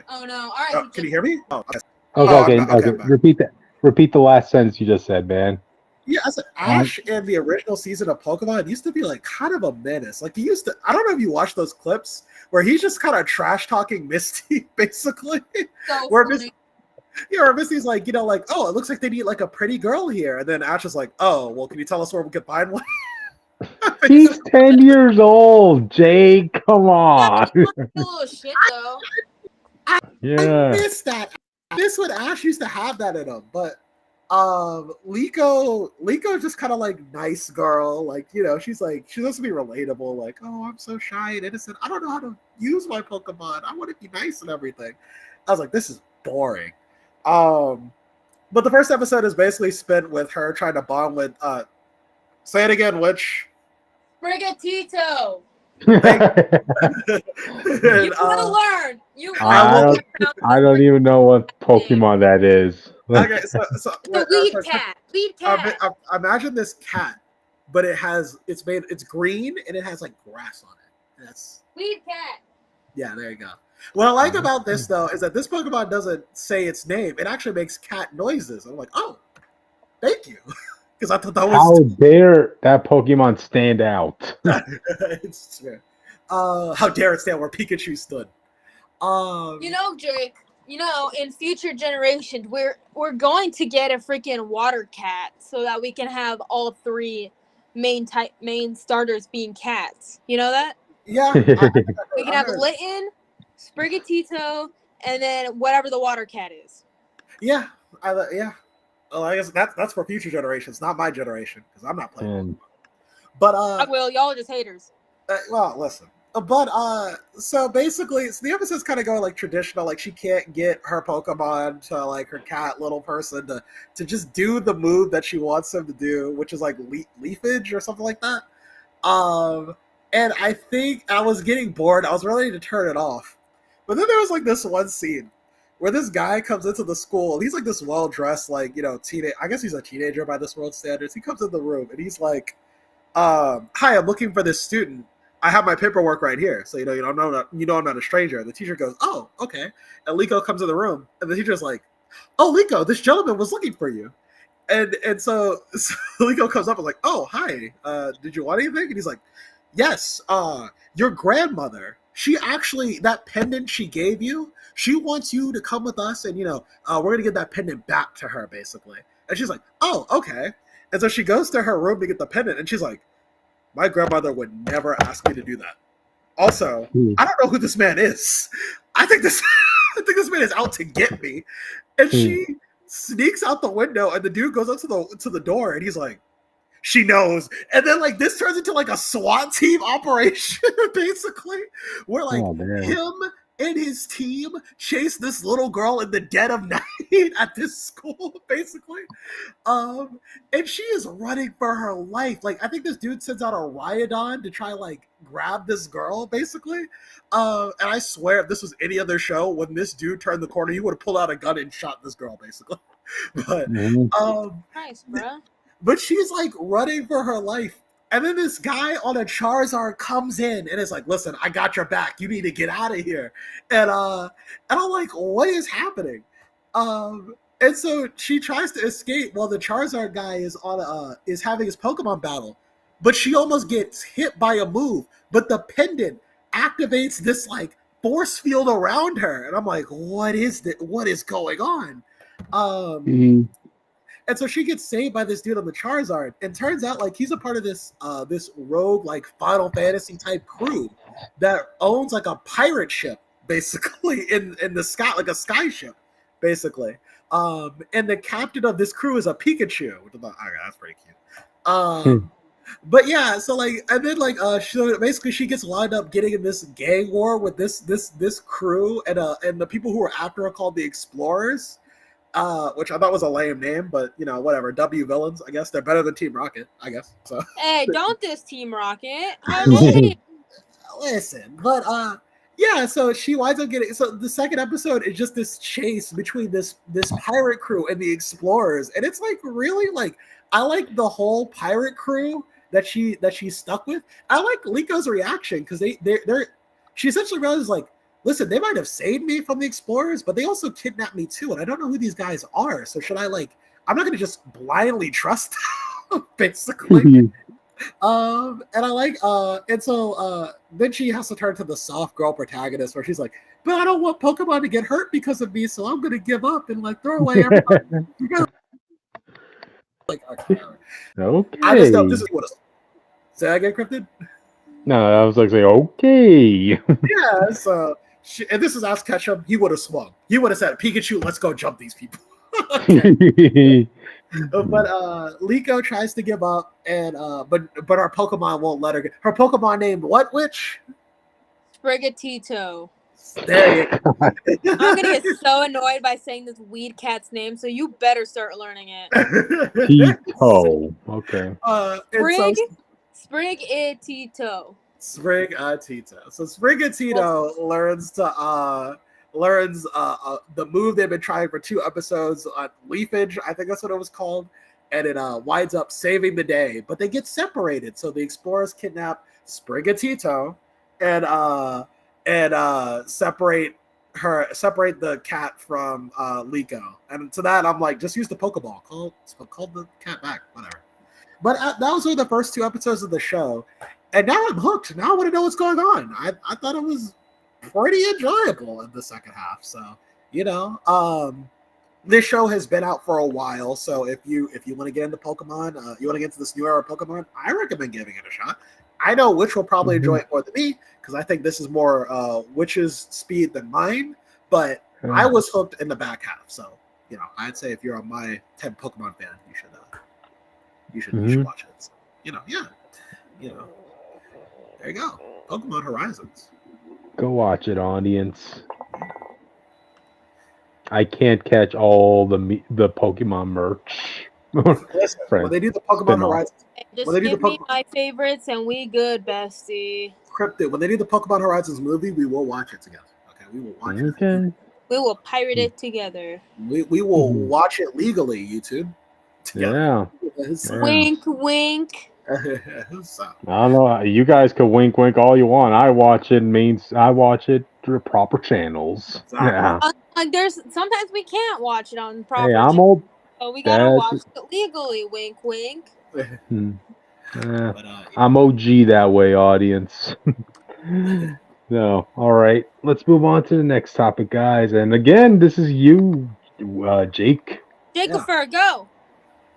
Oh no! All right. Can you hear me? Okay. Repeat the last sentence you just said, man. Yeah, I said Ash in the original season of Pokemon used to be like kind of a menace. Like, he used to. I don't know if you watched those clips where he's just kind of trash talking Misty, basically. So where Misty's like, oh, it looks like they need like a pretty girl here, and then Ash is like, oh, well, can you tell us where we can find one? He's 10 years old, Jake. Come on. That's a little shit, though. Yeah. I missed that. I miss when Ash used to have that in him, but Liko just kind of like nice girl, like, you know, she's supposed to be relatable, like, oh, I'm so shy and innocent, I don't know how to use my Pokemon, I want to be nice and everything. I was like, this is boring. But the first episode is basically spent with her trying to bond with say it again, which Sprigatito. and, You will learn. You will. I don't even know what Pokemon that is. Okay, the weed cat. Weed cat. Imagine this cat, but it's green and it has like grass on it. That's weed cat. Yeah, there you go. What I like about this though is that this Pokemon doesn't say its name; it actually makes cat noises. I'm like, oh, thank you, because I thought that was how dare that Pokemon stand out. It's true. How dare it stand where Pikachu stood? You know, Drake. You know, in future generations, we're going to get a freaking water cat so that we can have all three main starters being cats. You know that? Yeah. We can have Litten, Sprigatito, and then whatever the water cat is. Yeah. Yeah. Well, I guess that's for future generations, not my generation, because I'm not playing. But I will. Y'all are just haters. Well, listen. But so basically, the episodes kind of go like traditional. Like, she can't get her Pokemon to like her cat little person to just do the move that she wants him to do, which is like leafage or something like that. And I think I was getting bored. I was ready to turn it off. But then there was like this one scene where this guy comes into the school. And he's like this well-dressed, like, you know, teenage. I guess he's a teenager by this world standards. He comes in the room and he's like, "Hi, I'm looking for this student. I have my paperwork right here, so you know I'm not a stranger." And the teacher goes, "Oh, okay." And Liko comes in the room, and the teacher's like, "Oh, Liko, this gentleman was looking for you." And so Liko comes up and like, "Oh, hi. Did you want anything?" And he's like, "Yes. Your grandmother. She actually, that pendant she gave you, she wants you to come with us, and we're gonna give that pendant back to her, basically." And she's like, "Oh, okay." And so she goes to her room to get the pendant, and she's like, "My grandmother would never ask me to do that. Also, I don't know who this man is. I think this man is out to get me." And she sneaks out the window, and the dude goes up to the door, and he's like, "She knows." And then like this turns into like a SWAT team operation, basically, where like him and his team chase this little girl in the dead of night at this school, basically. And she is running for her life. Like, I think this dude sends out a Rhyhorn to try like grab this girl, basically. And I swear, if this was any other show, when this dude turned the corner, he would have pulled out a gun and shot this girl, basically. But nice, bro. But she's like running for her life. And then this guy on a Charizard comes in and is like, "Listen, I got your back. You need to get out of here." And I'm like, what is happening? And so she tries to escape while the Charizard guy is having his Pokemon battle. But she almost gets hit by a move. But the pendant activates this like force field around her. And I'm like, what is this? What is going on? And so she gets saved by this dude on the Charizard, and turns out like he's a part of this rogue like Final Fantasy type crew that owns like a pirate ship, basically in the sky, like a sky ship, basically. And the captain of this crew is a Pikachu. Which I thought, okay, that's pretty cute. But yeah, so like, and then like, so basically she gets lined up getting in this gang war with this crew, and the people who were after her called the Explorers. Which I thought was a lame name, but whatever. W villains, I guess they're better than Team Rocket, I guess. So hey, don't diss Team Rocket. Listen, but yeah. So she winds up getting. So the second episode is just this chase between this pirate crew and the Explorers, and it's like really like I like the whole pirate crew that she's stuck with. I like Liko's reaction because she essentially realizes like, listen, they might have saved me from the Explorers, but they also kidnapped me too, and I don't know who these guys are. So should I I'm not going to just blindly trust them, basically. And I like, and so then she has to turn to the soft girl protagonist where she's like, "But I don't want Pokemon to get hurt because of me, so I'm going to give up and like throw away everything." Like, okay. I just know this is what. Say that again, Cryptid? No, I was like, okay. Yeah, so and this is Ash Ketchum, he would have swung. He would have said, Pikachu, let's go jump these people. But Liko tries to give up, and but our Pokemon won't let her. Her Pokemon named what? Which? Sprigatito. There you go. I'm gonna get so annoyed by saying this weed cat's name, so you better start learning it. Tito. Okay. Sprigatito. Sprigatito. So Sprigatito learns the move they've been trying for 2 episodes on Leafage, I think that's what it was called, and it winds up saving the day. But they get separated, so the explorers kidnap Sprigatito and separate the cat from Liko. And to that, I'm like, just use the Pokeball. Call the cat back, whatever. But that was only the first 2 episodes of the show, and now I'm hooked. Now I want to know what's going on. I thought it was pretty enjoyable in the second half. So, this show has been out for a while. So if you want to get into Pokemon, you want to get into this new era of Pokemon, I recommend giving it a shot. I know Witch will probably enjoy it more than me because I think this is more Witch's speed than mine. But I was hooked in the back half. So, I'd say if you're a my 10 Pokemon fan, you should watch it. So, there you go. Pokemon Horizons. Go watch it, audience. I can't catch all the Pokemon merch. Listen, when they do the Pokemon Horizons, just give me my favorites and we good, bestie. Cryptid. When they do the Pokemon Horizons movie, we will watch it together. Okay, we will watch it. We will pirate it together. We will watch it legally, YouTube. Together. Yeah. Wink, wink. So. I don't know. You guys can wink all you want. I watch it through proper channels. Yeah. There's sometimes we can't watch it on proper. Hey, I'm old. So we gotta watch it legally. Wink, wink. I'm OG that way, audience. No, all right. Let's move on to the next topic, guys. And again, this is you, Jake. Jacob, go.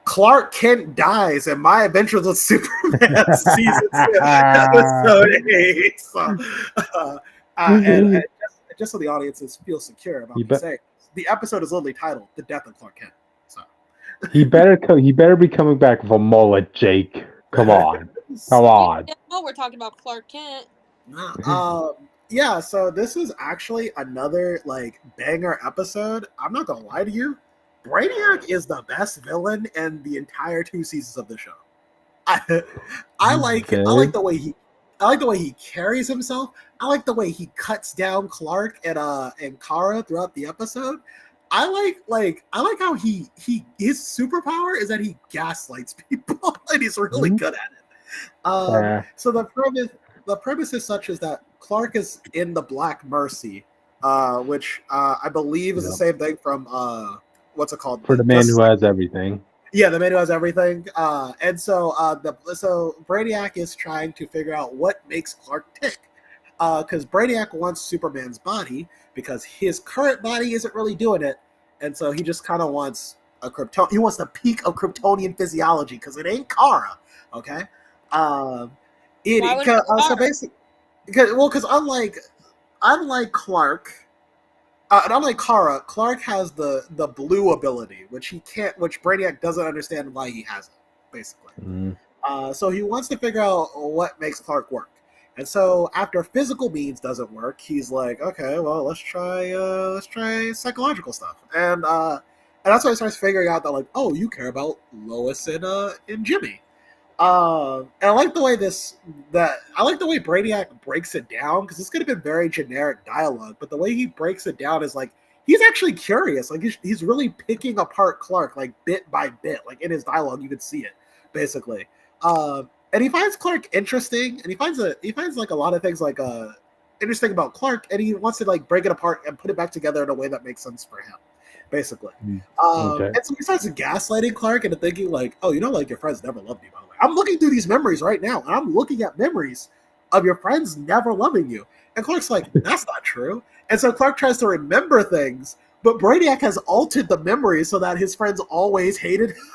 Clark Kent dies in My Adventures with Superman season 2, episode 8. So, and just so the audiences feel secure about me saying, the episode is literally titled "The Death of Clark Kent." So he better be coming back with a mullet, Jake. Come on, come on. Oh, we're talking about Clark Kent. Yeah. So this is actually another banger episode. I'm not gonna lie to you. Brainiac is the best villain in the entire 2 seasons of the show. I like the way he carries himself. I like the way he cuts down Clark and Kara throughout the episode. I like how his superpower is that he gaslights people and he's really good at it. So the premise is such as that Clark is in the Black Mercy, which I believe is the same thing from what's it called? For the man who has everything. Yeah, the man who has everything. And so Brainiac is trying to figure out what makes Clark tick. Because Brainiac wants Superman's body because his current body isn't really doing it. And so he just kind of wants he wants the peak of Kryptonian physiology because it ain't Kara. Okay? So basically, because unlike Clark, and unlike Kara, Clark has the blue ability, which Brainiac doesn't understand why he has it, basically. So he wants to figure out what makes Clark work. And so after physical means doesn't work, he's like, okay, well, let's try psychological stuff. And that's why he starts figuring out that you care about Lois and Jimmy. And I like the way Brainiac breaks it down, because this could have been very generic dialogue, but the way he breaks it down is he's actually curious. He's really picking apart Clark bit by bit. In his dialogue, you can see it basically. And he finds Clark interesting, and he finds a lot of things interesting about Clark, and he wants to break it apart and put it back together in a way that makes sense for him. Basically. And so he starts gaslighting Clark into thinking your friends never loved you, by the way. I'm looking through these memories right now, and I'm looking at memories of your friends never loving you. And Clark's like, that's not true. And so Clark tries to remember things, but Brainiac has altered the memories so that his friends always hated him,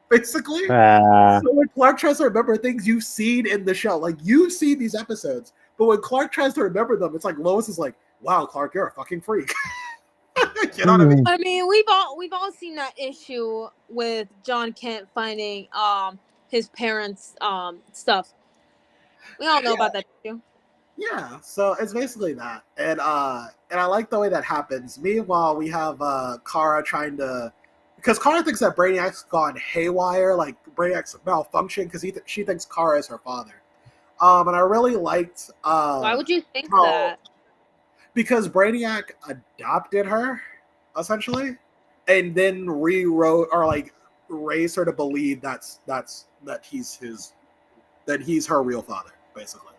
basically. So when Clark tries to remember things you've seen in the show, you've seen these episodes, but when Clark tries to remember them, it's Lois is like, wow, Clark, you're a fucking freak. You know what I mean? I mean, we've all seen that issue with John Kent finding his parents' stuff. We all know about that issue. Yeah, so it's basically that, and I like the way that happens. Meanwhile, we have Kara trying to, because Kara thinks that Brainiac's gone haywire, like Brainiac's malfunctioned because she thinks Kara is her father. And I really liked. Why would you think how, that? Because Brainiac adopted her, essentially, and then rewrote or like raised her to believe that he's her real father, basically.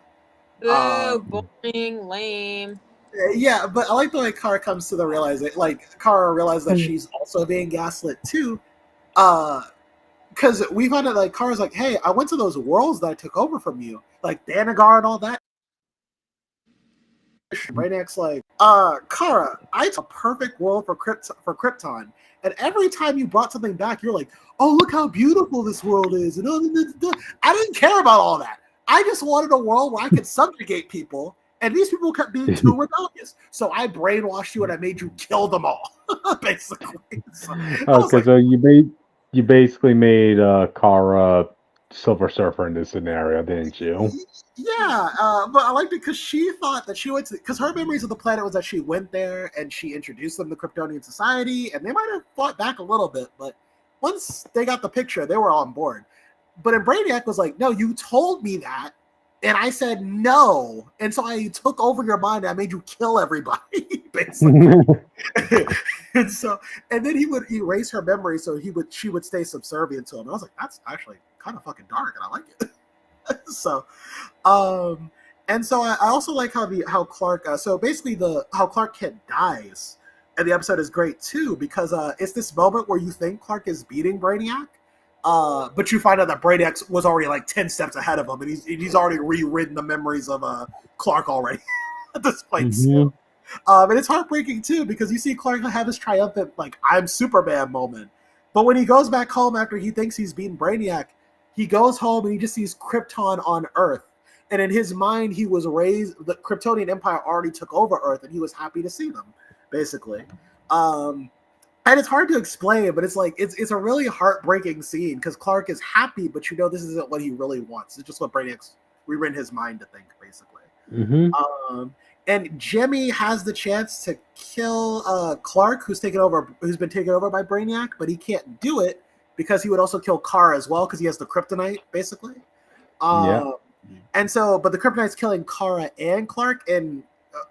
Boring, lame. Yeah, but I like the way Kara comes to the realization. Like Kara realized that she's also being gaslit too, because we found out like Kara's like, "Hey, I went to those worlds that I took over from you, like Danagar and all that." Brainiac's like, Kara, I took a perfect world for Krypton, and every time you brought something back, you're like, "Oh, look how beautiful this world is," and I didn't care about all that. I just wanted a world where I could subjugate people, and these people kept being too rebellious. So I brainwashed you and I made you kill them all, basically. So you basically made Kara Silver Surfer in this scenario, didn't you? Yeah, but I liked it because she thought that she went to, because her memories of the planet was that she went there and she introduced them to Kryptonian society, and they might have fought back a little bit, but once they got the picture, they were on board. But then Brainiac was like, "No, you told me that," and I said no, and so I took over your mind and I made you kill everybody, basically. and then he would erase her memory so she would stay subservient to him. And I was like, that's actually kind of fucking dark, and I like it. So, and so I also like how Clark. So basically, how Clark Kent dies, and the episode is great too because it's this moment where you think Clark is beating Brainiac. But you find out that Brainiac was already like 10 steps ahead of him, and he's already rewritten the memories of Clark already at this point. So. And it's heartbreaking too because you see Clark have his triumphant like "I'm Superman" moment, but when he goes back home after he thinks he's beaten Brainiac, he goes home and he just sees Krypton on Earth, and in his mind he was raised. The Kryptonian Empire already took over Earth, and he was happy to see them, basically. And it's hard to explain, but it's like it's a really heartbreaking scene because Clark is happy, but you know this isn't what he really wants. It's just what Brainiac's rewritten his mind to think, basically. And Jimmy has the chance to kill Clark, who's been taken over by Brainiac, but he can't do it because he would also kill Kara as well because he has the kryptonite, basically. And so, but the kryptonite's killing Kara and Clark, and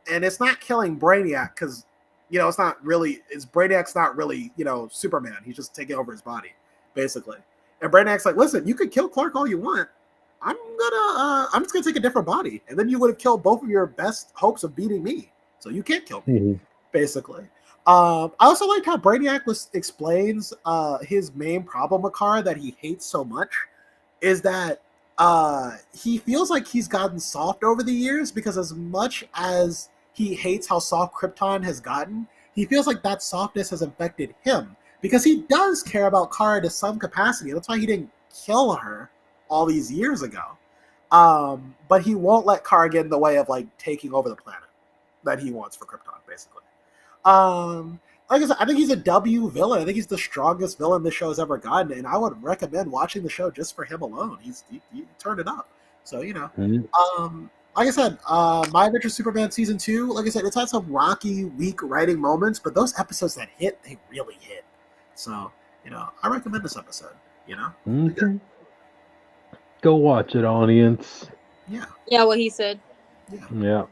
it's not killing Brainiac because. Brainiac's not really, Superman. He's just taking over his body, basically. And Brainiac's like, listen, you can kill Clark all you want. I'm just gonna take a different body. And then you would have killed both of your best hopes of beating me. So you can't kill me, basically. I also like how Brainiac explains his main problem with Kara that he hates so much is that he feels like he's gotten soft over the years because as much as he hates how soft Krypton has gotten, he feels like that softness has infected him because he does care about Kara to some capacity. That's why he didn't kill her all these years ago. But he won't let Kara get in the way of like taking over the planet that he wants for Krypton, basically. Like I said, I think he's a W villain. I think he's the strongest villain this show has ever gotten, and I would recommend watching the show just for him alone. He turned it up. So, like I said, My Adventures Superman Season 2, like I said, it's had some rocky, weak writing moments, but those episodes that hit, they really hit. So, I recommend this episode, Okay. Go watch it, audience. Yeah. Yeah, what he said. Yeah.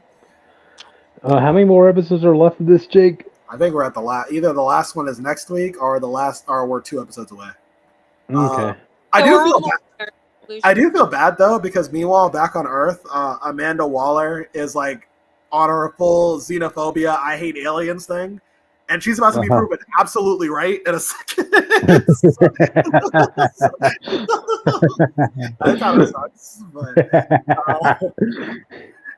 How many more episodes are left of this, Jake? I think we're at either the last one is next week or we're 2 episodes away. Okay. I do feel bad though because meanwhile back on Earth, Amanda Waller is like on her full xenophobia, I hate aliens thing, and she's about to be proven absolutely right in a second. That kind of sucks, but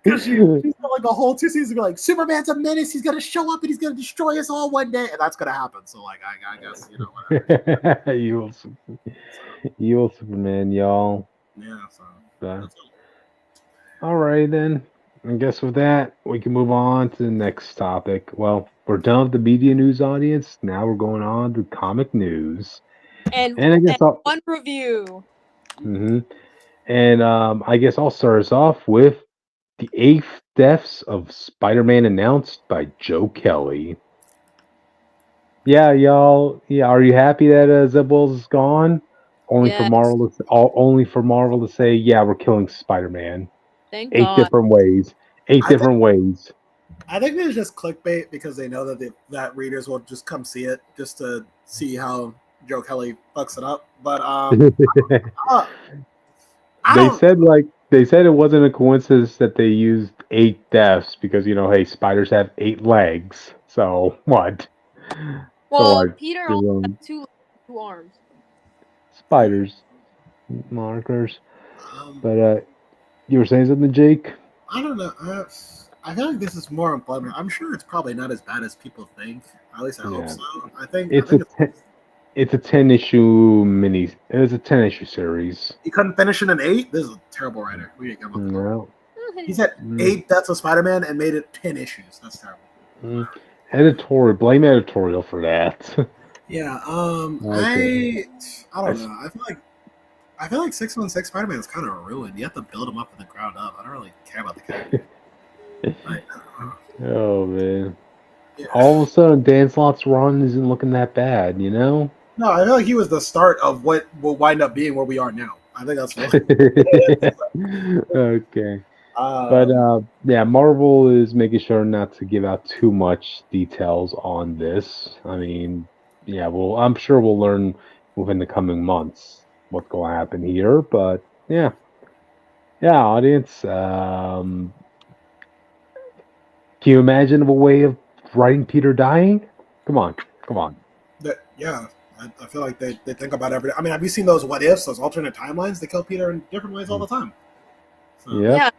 because she's got like a whole 2 seasons to be like Superman's a menace, he's gonna show up and he's gonna destroy us all one day, and that's gonna happen. So like I guess whatever. Evil Superman, y'all. Yeah. So all right then. I guess with that, we can move on to the next topic. Well, we're done with the media news audience. Now we're going on to comic news. And I guess I'll. one review. And I guess I'll start us off with the eighth deaths of Spider-Man announced by Joe Kelly. Yeah, y'all. Yeah, are you happy that Zeb Wells is gone? Only for Yes. Marvel to say, yeah, we're killing Spider-Man. Thank Eight God. different ways. Eight different ways. I think it's just clickbait because they know that that readers will just come see it just to see how Joe Kelly fucks it up. But they said it wasn't a coincidence that they used 8 deaths because hey, spiders have 8 legs. So what? Well, So Peter only has two arms. Spiders, markers. But you were saying something, Jake? I don't know. I feel like this is more unpleasant. I'm sure it's probably not as bad as people think. At least I hope so. I think it's a 10-issue mini. It was a 10-issue series. He couldn't finish it in 8. This is a terrible writer. We didn't give him No. He said 8 Deaths of Spider-Man and made it 10 issues. That's terrible. Editorial, blame editorial for that. Yeah. Okay. I don't know. I feel like 616 Spider-Man is kind of ruined. You have to build him up from the ground up. I don't really care about the character. Oh man. Yeah. All of a sudden, Dan Slott's run isn't looking that bad, No, I feel like he was the start of what will wind up being where we are now. I think that's what okay. But yeah, Marvel is making sure not to give out too much details on this. I mean, yeah, I'm sure we'll learn within the coming months what's going to happen here. But yeah, audience. Can you imagine a way of writing Peter dying? Come on. Yeah, I feel like they think about everything. I mean, have you seen those what ifs, those alternate timelines? They kill Peter in different ways all the time. So. Yeah,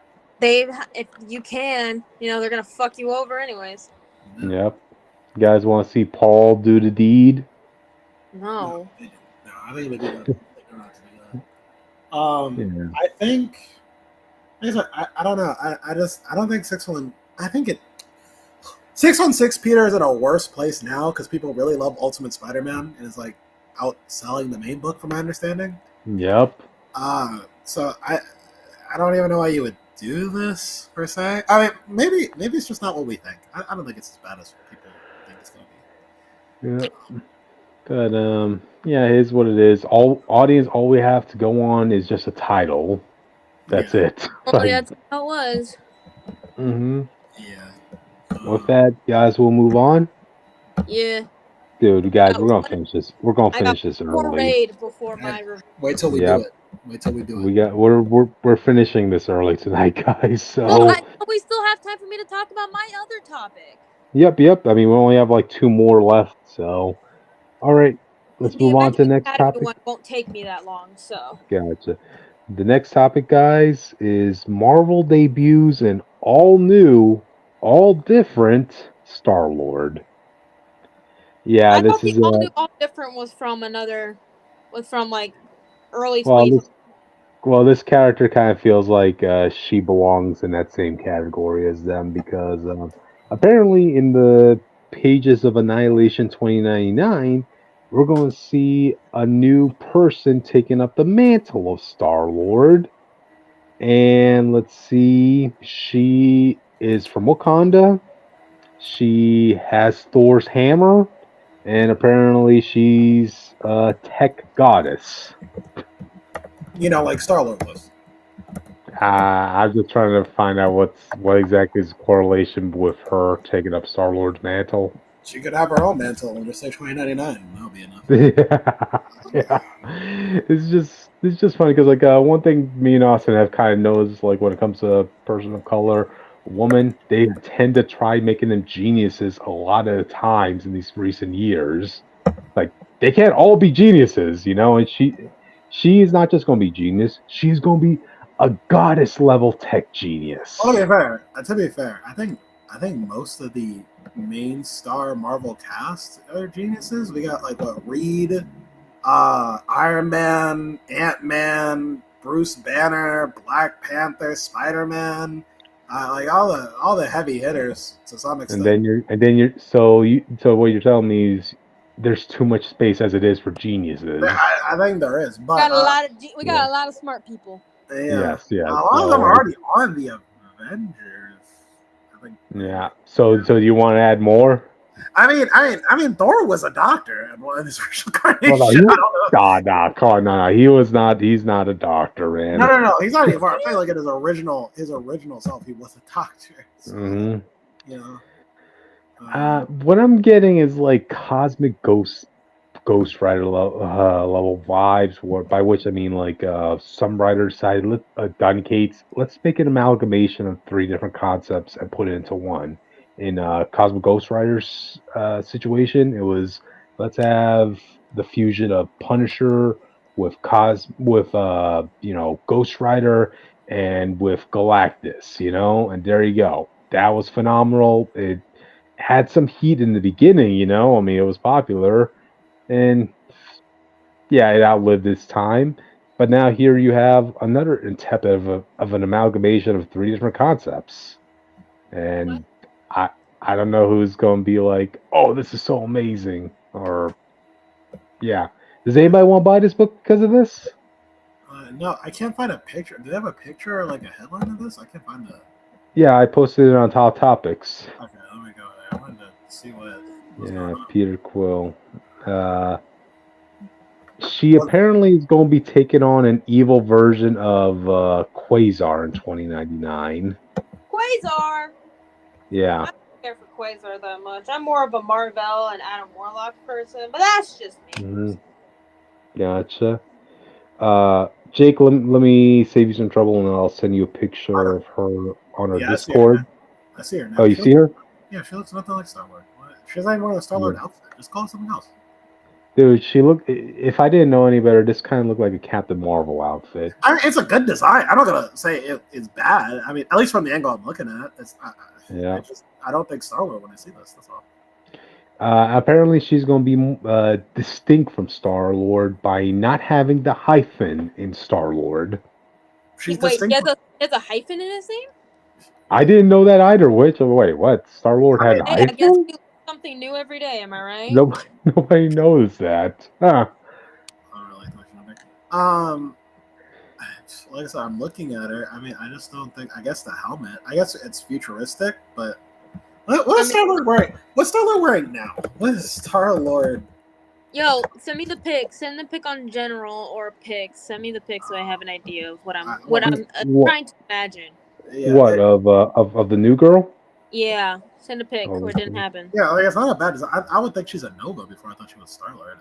if you can, they're gonna fuck you over anyways. Yep. You guys want to see Paul do the deed? No, I think they do that. I think. I don't know. I don't think 616. I think 616 Peter is in a worse place now because people really love Ultimate Spider-Man and is like outselling the main book, from my understanding. Yep. So I don't even know why you would do this per se. I mean, maybe it's just not what we think. I don't think it's as bad as people think it's gonna be. Yeah. But yeah, it is what it is. All we have to go on is just a title. That's it. Well, yeah, that's how it was. Yeah. With that, guys, we'll move on. Yeah. Dude, guys, we're gonna finish this. We're gonna finish this early. Before my review. Wait till we do it. Wait till we do it. We're finishing this early tonight, guys. So we still have time for me to talk about my other topic. Yep. I mean, we only have like 2 more left, so all right. Let's move on to the next topic. One won't take me that long, so. Gotcha. The next topic, guys, is Marvel debuts an all new, all different Star-Lord. Yeah, this is all different was from like early 20s. Well, this character kind of feels like she belongs in that same category as them because apparently in the pages of Annihilation 2099, we're going to see a new person taking up the mantle of Star-Lord. And let's see, she is from Wakanda. She has Thor's hammer. And apparently she's a tech goddess. Like Star-Lord was. I'm just trying to find out what exactly is the correlation with her taking up Star-Lord's mantle. She could have her own mantle and just say 2099. That'll be enough. Yeah. It's just funny because one thing me and Austin have kind of noticed, like when it comes to a person of color, woman, they tend to try making them geniuses a lot of times in these recent years. Like they can't all be geniuses, and she is not just going to be genius, she's going to be a goddess level tech genius. To be fair, I think most of the main star Marvel cast are geniuses. We got Reed, Iron Man, Ant-Man, Bruce Banner, Black Panther, Spider-Man. Like all the heavy hitters to some extent. And then you're so what you're telling me is there's too much space as it is for geniuses. I think there is, but We got a lot of smart people. Yeah, yes. a lot of them are already on the Avengers. I think. Yeah. So you want to add more? I mean, Thor was a doctor in one of his original carnation. Well, no, come on, no, he was not. He's not a doctor, man. No, he's not anymore. I'm saying like in his original self, he was a doctor. So, you know. What I'm getting is like cosmic Ghost Rider level vibes, by which I mean like some writers decided, Donny Cates, let's make an amalgamation of 3 different concepts and put it into one. In Cosmic Ghost Rider's situation, it was let's have the fusion of Punisher with Ghost Rider and with Galactus, and there you go. That was phenomenal. It had some heat in the beginning, I mean, it was popular, and yeah, it outlived its time. But now here you have another attempt of an amalgamation of 3 different concepts, and I don't know who's going to be like, oh, this is so amazing, or yeah. Does anybody want to buy this book because of this? No, I can't find a picture. Do they have a picture or like a headline of this? I can't find that. Yeah, I posted it on Top Topics. Okay, let me go there. I wanted to see what's going on. Peter Quill. She apparently is going to be taking on an evil version of Quasar in 2099. Quasar. Yeah. I don't care for Quasar that much. I'm more of a Marvel and Adam Warlock person, but that's just me. Mm-hmm. Gotcha. Jake, let me save you some trouble, and I'll send you a picture of her on our Discord. I see her now. Oh, you see her? Yeah, she looks nothing like Star-Lord. She doesn't even wear the Star-Lord outfit. Just call it something else. Dude, she looked. If I didn't know any better, this kind of looked like a Captain Marvel outfit. I mean, it's a good design. I'm not gonna say it's bad. I mean, at least from the angle I'm looking at, I don't think Star-Lord when I see this. That's all. Apparently, she's going to be distinct from Star-Lord by not having the hyphen in Star-Lord. Wait, there's a hyphen in his name? I didn't know that either. Wait, what? Star-Lord had a hyphen? I guess you learn something new every day. Am I right? Nobody knows that. Huh. Like I said, I'm looking at her. I mean, I just don't think. I guess the helmet. I guess it's futuristic, but. What is Star-Lord wearing? What's Star-Lord wearing now? What is Star-Lord? Yo, send me the pic. Send the pic on general or pics. Send me the pic so I have an idea of what I'm trying to imagine. Yeah, what of the new girl? Yeah, send a pic or it didn't happen. Yeah, like it's not a bad design. I would think she's a Nova before I thought she was Star-Lord.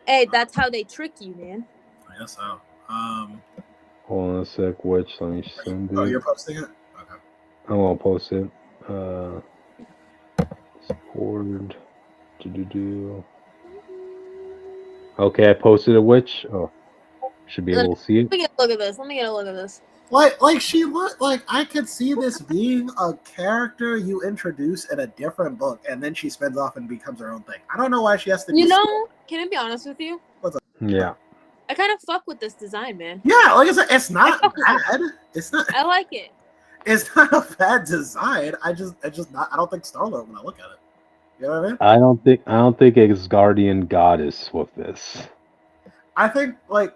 Hey, that's how they trick you, man. I guess so. Hold on a sec. Which let me send it. Oh, you're posting it? Okay. I won't post it. Discord. Okay, I posted a witch. Oh, should be able to see it. Let me get a look at this. Like she looked like I could see this being a character you introduce in a different book, and then she spins off and becomes her own thing. I don't know why she has to. Can I be honest with you? What's up? Yeah. I kind of fuck with this design, man. Yeah, like I said, it's not bad. It's not. I like it. It's not a bad design. I don't think Star-Lord when I look at it. You know what I mean? I don't think it's Guardian Goddess with this. I think take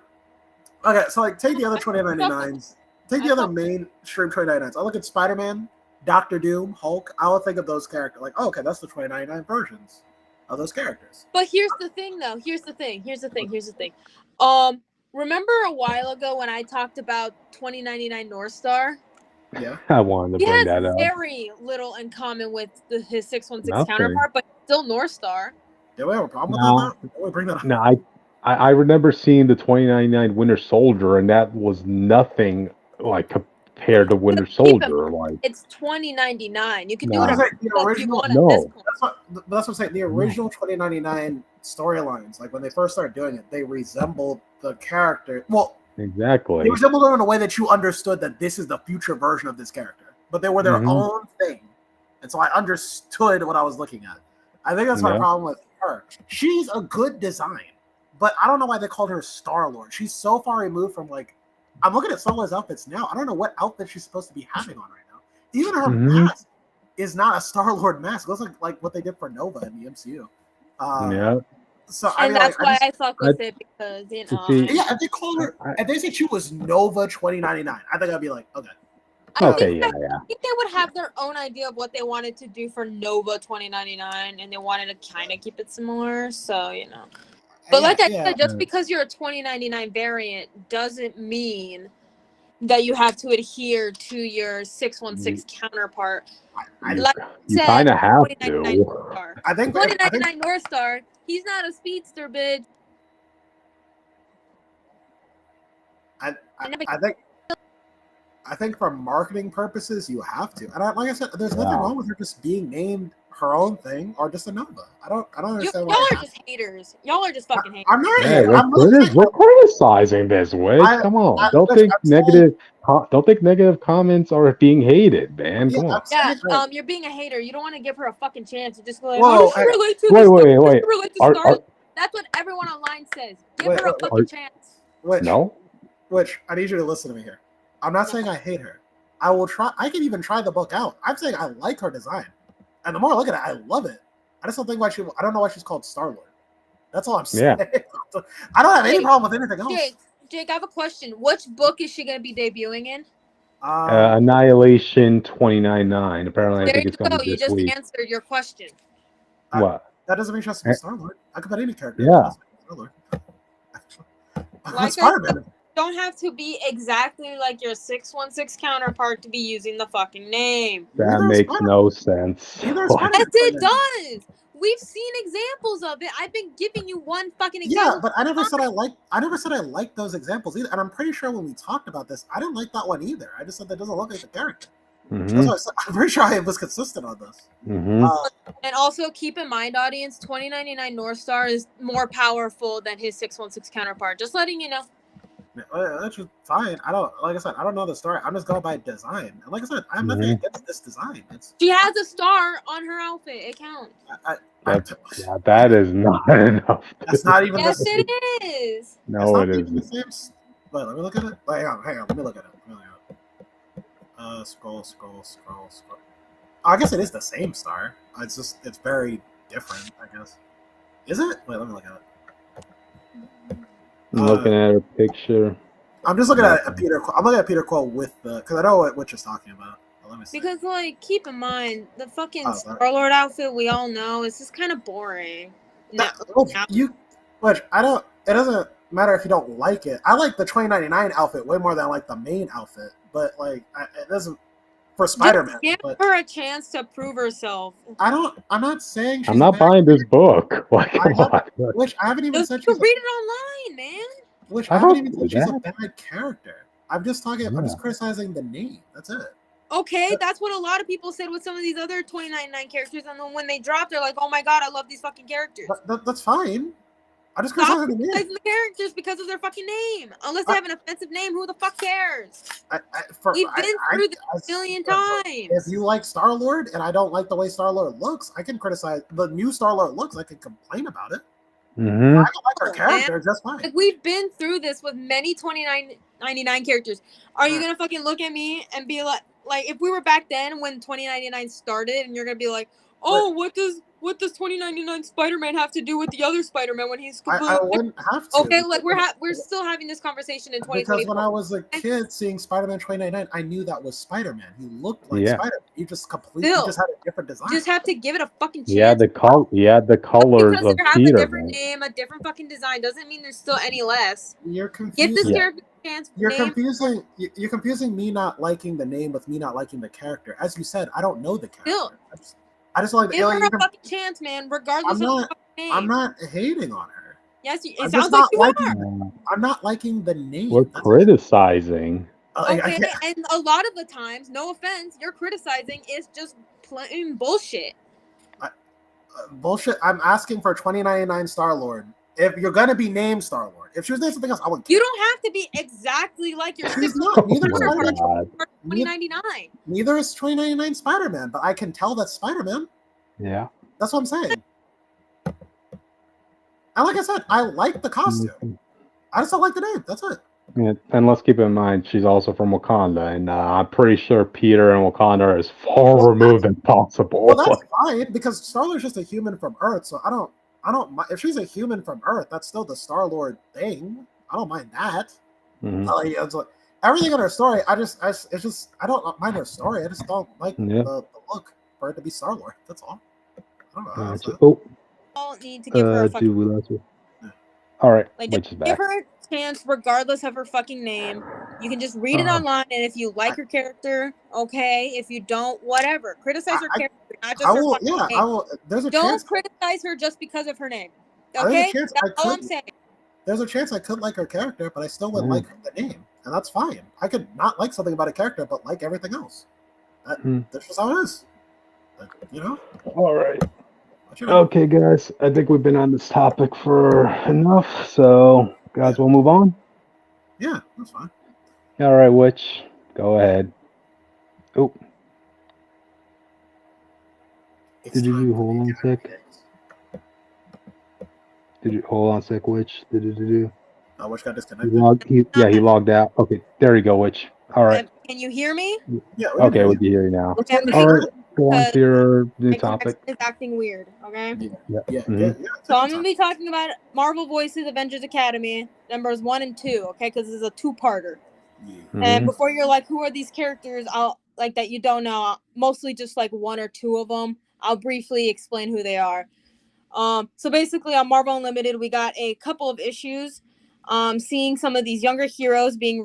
the other 2099s. Take the other mainstream 2099s. I look at Spider-Man, Doctor Doom, Hulk. I would think of those characters like, oh, okay, that's the 2099 versions of those characters. But here's the thing, though. Here's the thing. Remember a while ago when I talked about 2099 North Star? Yeah. I wanted to bring that up. He has very little in common with his 616 counterpart, but still North Star. Do we have a problem with that? Now? Bring that up. No, I remember seeing the 2099 Winter Soldier, and that was nothing like compared to Winter Soldier. Like it's 2099. You can do whatever you want no. at this point. That's what I'm saying. The original 2099 storylines, like when they first started doing it, they resembled the character. Well, exactly. They resembled them in a way that you understood that this is the future version of this character, but they were their own thing, and so I understood what I was looking at. I think that's my problem with her. She's a good design, but I don't know why they called her Star-Lord. She's so far removed from like I'm looking at Star-Lord's outfits now. I don't know what outfit she's supposed to be having on right now. Even her Mhm. mask is not a Star-Lord mask. It looks like what they did for Nova in the MCU. Yeah. So I And mean, that's like, why I fuck with it because see, yeah, if they call her, if they said she was Nova 2099, I think I'd be like, okay. Okay, yeah. I think they would have their own idea of what they wanted to do for Nova 2099, and they wanted to kind of keep it similar. So but like I said, just because you're a 2099 variant doesn't mean that you have to adhere to your 616 counterpart. You kind of have to. I think 2099 North Star. He's not a speedster, bitch. I think for marketing purposes, you have to. And like I said, there's nothing wrong with her just being named her own thing or just a Nova. I don't understand why. Y'all are just haters. Y'all are just fucking haters. I'm not. Yeah, we're criticizing this, Witch. Come on, don't think negative comments are being hated, man. Come on. Yeah, you're being a hater. You don't want to give her a fucking chance. You just go like, Whoa, how does she relate to wait, this? wait, How does wait. she relate to Star? That's what everyone online says. Give her a fucking chance. Which I need you to listen to me here. I'm not saying I hate her. I will try. I can even try the book out. I'm saying I like her design, and the more I look at it, I love it. I just don't think why she. I don't know why she's called Star-Lord. That's all I'm saying. Yeah. I don't have any problem with anything else. Jake, I have a question. Which book is she going to be debuting in? Annihilation 2099. Apparently, I think it's going to be this week. You just answered your question. What? That doesn't mean she has to be Star-Lord. I could put any character. Yeah. Star-Lord. Like Spider-Man. Don't have to be exactly like your 616 counterpart to be using the fucking name. That makes no sense. Yes, it does. We've seen examples of it. I've been giving you one fucking example. Yeah, but I never said I liked those examples either. And I'm pretty sure when we talked about this, I didn't like that one either. I just said that doesn't look like the character. Mm-hmm. I'm pretty sure I was consistent on this. Mm-hmm. And also keep in mind, audience, 2099 North Star is more powerful than his 616 counterpart. Just letting you know. That's just fine. I don't know the story. I'm just going by design. And like I said, I have nothing against this design. She has a star on her outfit. It counts. That is not enough. That's not even. Yes, it is. No, it isn't. Wait, let me look at it. Hang on. Let me look at it. Scroll. I guess it is the same star. It's very different, I guess. Is it? Wait, let me look at it. I'm looking at her picture. I'm just looking at Peter. I'm looking at Peter Quill with because I know what you're talking about. Let me see. Because keep in mind the fucking Star-Lord outfit we all know is just kind of boring. Which I don't. It doesn't matter if you don't like it. I like the 2099 outfit way more than I like the main outfit. But it doesn't for Spider-Man. Just give her a chance to prove herself. I'm not saying. I'm not buying this book. Which I haven't even said. You read it online, man. Which I haven't even said she's a bad character. I'm just talking. I'm just criticizing the name. That's it. Okay, that's what a lot of people said with some of these other 2099 characters, and then when they drop, they're like, "Oh my god, I love these fucking characters." That's fine. I just criticizing the name. The characters because of their fucking name. Unless they have an offensive name, who the fuck cares? We've been through this a million times. If you like Star-Lord and I don't like the way Star-Lord looks, I can criticize the new Star-Lord looks. I can complain about it. Mm-hmm. I don't like her character, just fine. We've been through this with many 2099 characters. Are you gonna fucking look at me and be like if we were back then when 2099 started, and you're gonna be like, "Oh, what does 2099 Spider-Man have to do with the other Spider-Man when he's completely?" I wouldn't have to. Okay, we're still having this conversation in 2020. Because when I was a kid seeing Spider-Man 2099, I knew that was Spider-Man. He looked like Spider-Man. He just just had a different design. You just have to give it a fucking chance. Yeah, the colors because of they have Peter. a different name, a different fucking design doesn't mean there's still any less. You're confusing. Give this character a chance. You're confusing me not liking the name with me not liking the character. As you said, I don't know the character. Still. I just like give her a fucking chance, man. Regardless of the name. I'm not hating on her. Yes, it sounds like you are. I'm not liking the name. We're criticizing. Okay, and a lot of the times, no offense, you're criticizing is just plain bullshit. Bullshit. I'm asking for 2099 Star-Lord. If you're gonna be named Star-Lord, if she was named something else, I wouldn't care. You don't have to be exactly like your She's not. Neither is 2099. Neither is 2099 Spider-Man, but I can tell that's Spider-Man. Yeah. That's what I'm saying. And like I said, I like the costume. I just don't like the name. That's it. Yeah, and let's keep in mind she's also from Wakanda, and I'm pretty sure Peter and Wakanda are as far removed as possible. Well, that's fine because Star-Lord's just a human from Earth, so I don't mind if she's a human from Earth. That's still the Star-Lord thing. I don't mind that. It's like, everything in her story, I don't mind her story. I just don't like the look for it to be Star-Lord. That's all. I don't know. All need to give her a fucking. All right, like, Witch is back. give her a chance, regardless of her fucking name. You can just read it online, and if you like her character, okay. If you don't, whatever. Criticize her character, not just her fucking name. I will. There's a don't chance. criticize her just because of her name. There's Okay, a chance that's all I'm saying. There's a chance I could like her character, but I still wouldn't like the name, and that's fine. I could not like something about a character, but like everything else. That's just how it is. You know. All right. Okay, guys. I think we've been on this topic for enough. So, guys, we'll move on. Yeah, that's fine. All right, Witch, go ahead. Oh. Did you hold on a sec? Did you hold on a sec, Witch? Witch got disconnected. He logged out. Okay, there you go, Witch. All right. Can you hear me? Yeah. Okay, we can hear you now. All right, go on to your new topic. It's acting weird. Okay. Yeah. So I'm gonna be talking about Marvel Voices Avengers Academy numbers 1 and 2. Okay, because this is a 2-parter. And before you're like, who are these characters? I'll like that you don't know. Mostly just like 1 or 2 of them. I'll briefly explain who they are. So basically on Marvel Unlimited, we got a couple of issues, seeing some of these younger heroes being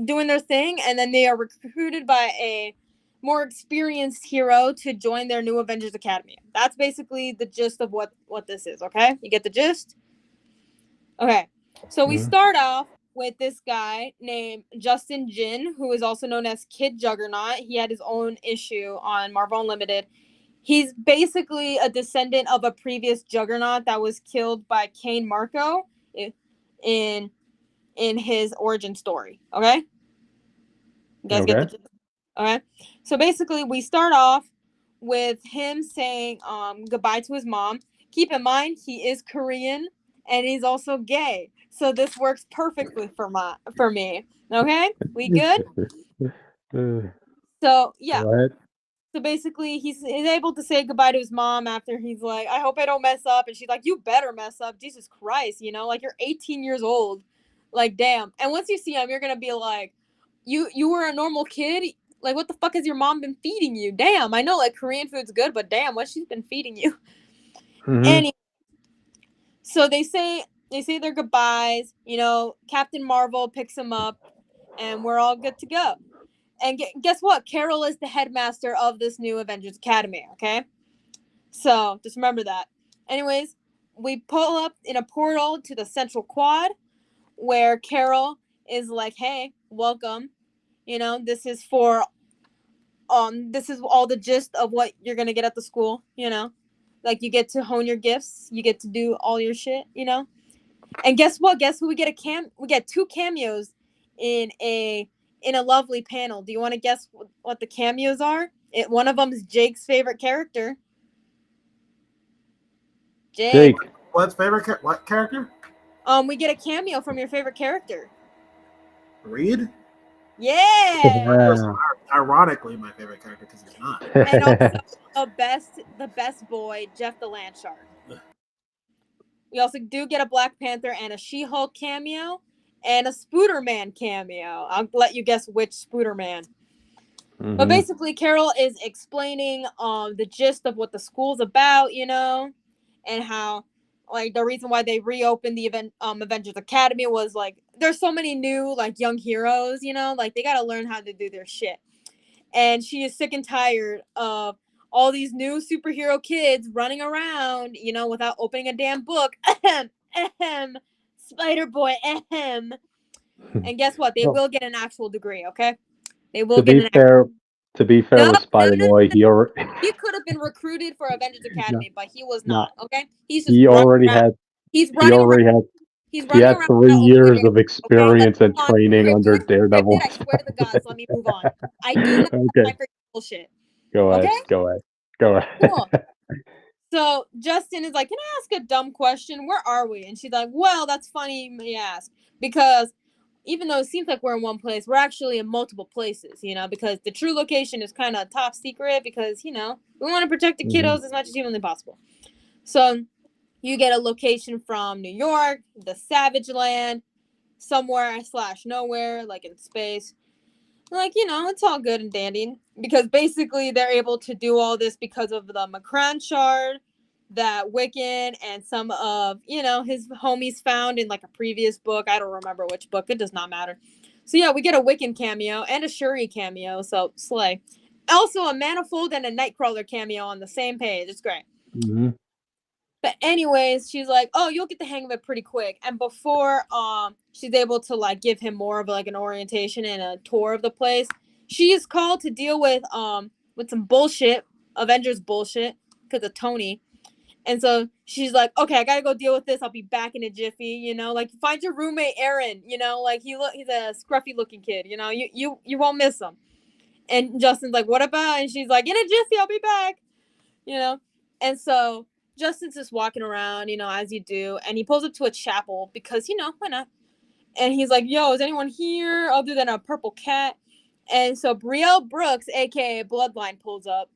doing their thing, and then they are recruited by a more experienced hero to join their new Avengers Academy. That's basically the gist of what this is. Okay, you get the gist. Okay, so we start off with this guy named Justin Jin, who is also known as Kid Juggernaut. He had his own issue on Marvel Unlimited. He's basically a descendant of a previous Juggernaut that was killed by Kane Marco in his origin story. Okay? You guys get the gist? Okay? So basically, we start off with him saying goodbye to his mom. Keep in mind, he is Korean and he's also gay. So this works perfectly for me. Okay? We good? So, yeah. Go ahead. So basically, he's able to say goodbye to his mom after he's like, I hope I don't mess up. And she's like, you better mess up. Jesus Christ, like you're 18 years old. Like, damn. And once you see him, you're going to be like, you were a normal kid? Like, what the fuck has your mom been feeding you? Damn, I know like Korean food's good, but damn, what she's been feeding you. Anyway, so they say their goodbyes. Captain Marvel picks him up, and we're all good to go. And guess what? Carol is the headmaster of this new Avengers Academy, okay? So, just remember that. Anyways, we pull up in a portal to the Central Quad, where Carol is like, hey, welcome. This is for, this is all the gist of what you're going to get at the school, Like, you get to hone your gifts. You get to do all your shit, And guess what? Guess who we get we get 2 cameos in a lovely panel. Do you want to guess what the cameos are? One of them is Jake's favorite character. Jake. What's favorite? What character? We get a cameo from your favorite character. Reed? Yeah. Ironically, my favorite character because he's not. And also the best boy, Jeff the Land Shark. We also do get a Black Panther and a She-Hulk cameo. And a Spooderman cameo. I'll let you guess which Spooderman. But basically, Carol is explaining the gist of what the school's about, and how like the reason why they reopened the Avengers Academy was like there's so many new like young heroes, like they gotta learn how to do their shit. And she is sick and tired of all these new superhero kids running around, without opening a damn book. Spider Boy, And guess what? They will get an actual degree, okay? They will get an actual. To be fair with Spider Boy, he could have been recruited for Avengers Academy, but he was not, okay? He's just he already had 3 years of experience and training under Daredevil. I swear to the gods, let me move on. I do not have time for bullshit. Go ahead. Cool. So Justin is like, can I ask a dumb question? Where are we? And she's like, well, that's funny you ask. Because even though it seems like we're in one place, we're actually in multiple places, you know, because the true location is kind of top secret because, you know, we want to protect the kiddos as much as humanly possible. So you get a location from New York, the Savage Land, somewhere / nowhere, like in space. Like, you know, it's all good and dandy because basically they're able to do all this because of the Macron shard that Wiccan and some of, you know, his homies found in like a previous book. I don't remember which book. It does not matter. So yeah, we get a Wiccan cameo and a Shuri cameo. So slay. Also a Manifold and a Nightcrawler cameo on the same page. It's great. Mm-hmm. But anyways, she's like, oh, you'll get the hang of it pretty quick. And before she's able to like give him more of like an orientation and a tour of the place, she is called to deal with some bullshit, Avengers bullshit, because of Tony. And so she's like, okay, I gotta go deal with this. I'll be back in a jiffy, you know, like find your roommate Aaron, you know, like he's a scruffy looking kid, you know, you won't miss him. And Justin's like, what about? And she's like, in a jiffy, I'll be back, you know. And so Justin's just walking around, you know, as you do, and he pulls up to a chapel because, you know, why not? And he's like, yo, is anyone here other than a purple cat? And so Brielle Brooks, aka Bloodline, pulls up,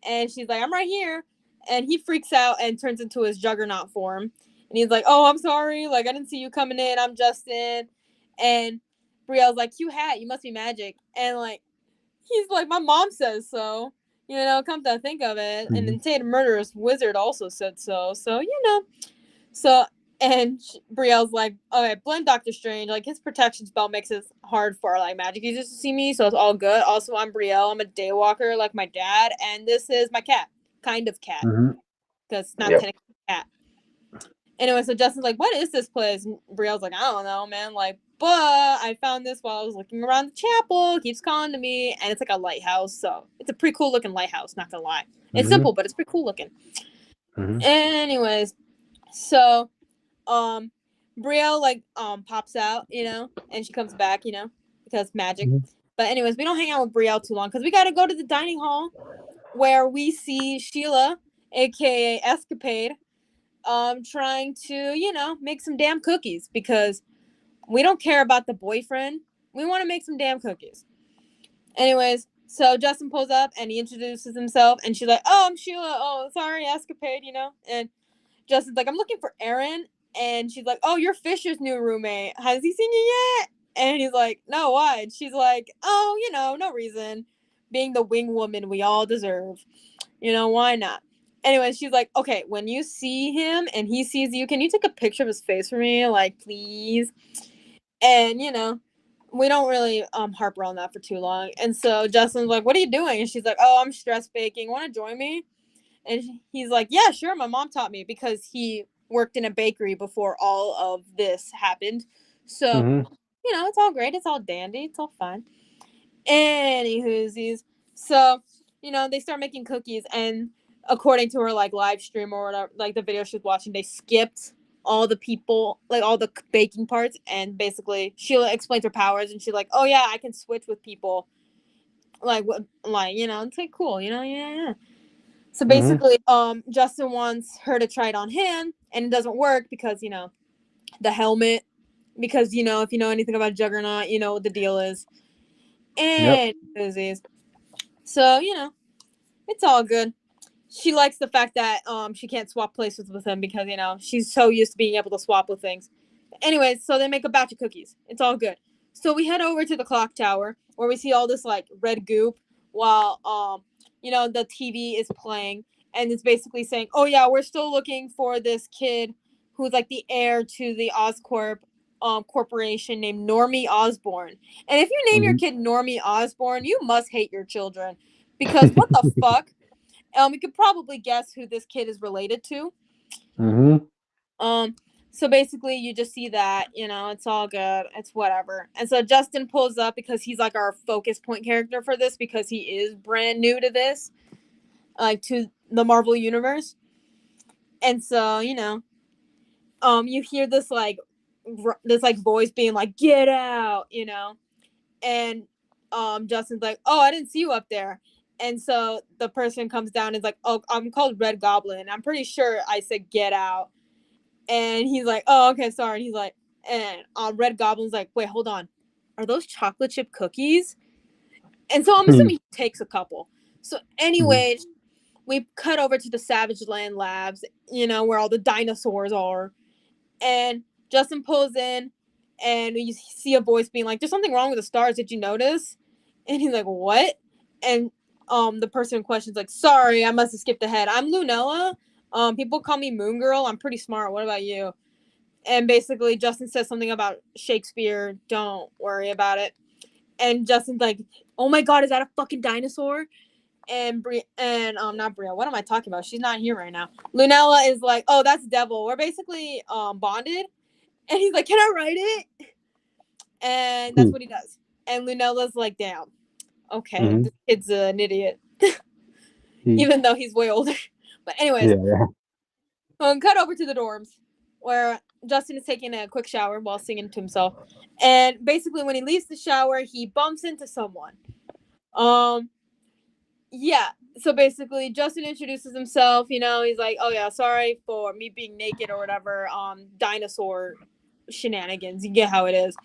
and she's like, I'm right here. And he freaks out and turns into his Juggernaut form. And he's like, oh, I'm sorry, like I didn't see you coming in, I'm Justin. And Brielle's like, you hat, you must be magic. And like he's like, my mom says so. You know, come to think of it. And then Tate Murderous Wizard also said so. So, you know. So, and Brielle's like, okay, blend Doctor Strange. Like, his protection spell makes it hard for, like, magic users to see me. So, it's all good. Also, I'm Brielle. I'm a daywalker like my dad. And this is my cat. Kind of cat. Because it's not technically a cat. Anyway, so Justin's like, what is this place? And Brielle's like, I don't know, man. Like, but I found this while I was looking around the chapel. It keeps calling to me. And it's like a lighthouse. So it's a pretty cool looking lighthouse, not gonna lie. It's simple, but it's pretty cool looking. Anyways, so Brielle like pops out, you know, and she comes back, you know, because magic. But anyways, we don't hang out with Brielle too long because we gotta go to the dining hall where we see Sheila, aka Escapade, trying to, you know, make some damn cookies because we don't care about the boyfriend. We want to make some damn cookies. Anyways, so Justin pulls up and he introduces himself and she's like, oh, I'm Sheila. Oh, sorry, Escapade, you know? And Justin's like, I'm looking for Aaron. And she's like, oh, you're Fisher's new roommate. Has he seen you yet? And he's like, no, why? And she's like, oh, you know, no reason. Being the wing woman we all deserve. You know, why not? Anyway, she's like, okay, when you see him and he sees you, can you take a picture of his face for me? Like, please. And, you know, we don't really harp around that for too long. And so Justin's like, what are you doing? And she's like, oh, I'm stress baking. Want to join me? And he's like, yeah, sure. My mom taught me because he worked in a bakery before all of this happened. So, you know, it's all great. It's all dandy. It's all fun. Anywhoosies. So, you know, they start making cookies and according to her like live stream or whatever, like the video she was watching, they skipped all the people, like all the baking parts, and basically Sheila explains her powers and she's like, oh yeah, I can switch with people, like what, like, you know, it's like cool, you know. Yeah. So basically Justin wants her to try it on him and it doesn't work because, you know, the helmet, because, you know, if you know anything about Juggernaut, you know what the deal is. And so, you know, it's all good. She likes the fact that she can't swap places with him because, you know, she's so used to being able to swap with things. Anyways, so they make a batch of cookies. It's all good. So we head over to the clock tower where we see all this like red goop while you know, the TV is playing and it's basically saying, oh yeah, we're still looking for this kid who's like the heir to the Oscorp corporation named Normie Osborn. And if you name your kid Normie Osborn, you must hate your children because what the fuck? We could probably guess who this kid is related to. So basically you just see that, you know, it's all good. It's whatever. And so Justin pulls up because he's like our focus point character for this because he is brand new to this, like to the Marvel universe. And so, you know, you hear this voice being like, get out, you know, and Justin's like, oh, I didn't see you up there. And so the person comes down and is like, oh, I'm called Red Goblin. I'm pretty sure I said get out. And he's like, oh, okay, sorry. And he's like, And Red Goblin's like, wait, hold on. Are those chocolate chip cookies? And so I'm assuming he takes a couple. So anyways, we cut over to the Savage Land Labs, where all the dinosaurs are. And Justin pulls in, and you see a voice being like, there's something wrong with the stars. Did you notice? And he's like, what? And the person in question is like, sorry, I must have skipped ahead. I'm Lunella. People call me Moon Girl. I'm pretty smart. What about you? And basically, Justin says something about Shakespeare. Don't worry about it. And Justin's like, oh my God, is that a fucking dinosaur? And not Bria. What am I talking about? She's not here right now. Lunella is like, oh, that's Devil. We're basically bonded. And he's like, can I write it? And that's what he does. And Lunella's like, damn. Okay, this kid's an idiot. Even though he's way older. But anyways, cut over to the dorms where Justin is taking a quick shower while singing to himself. And basically when he leaves the shower, he bumps into someone. Yeah. So basically Justin introduces himself, he's like, oh yeah, sorry for me being naked or whatever, dinosaur shenanigans. You get how it is.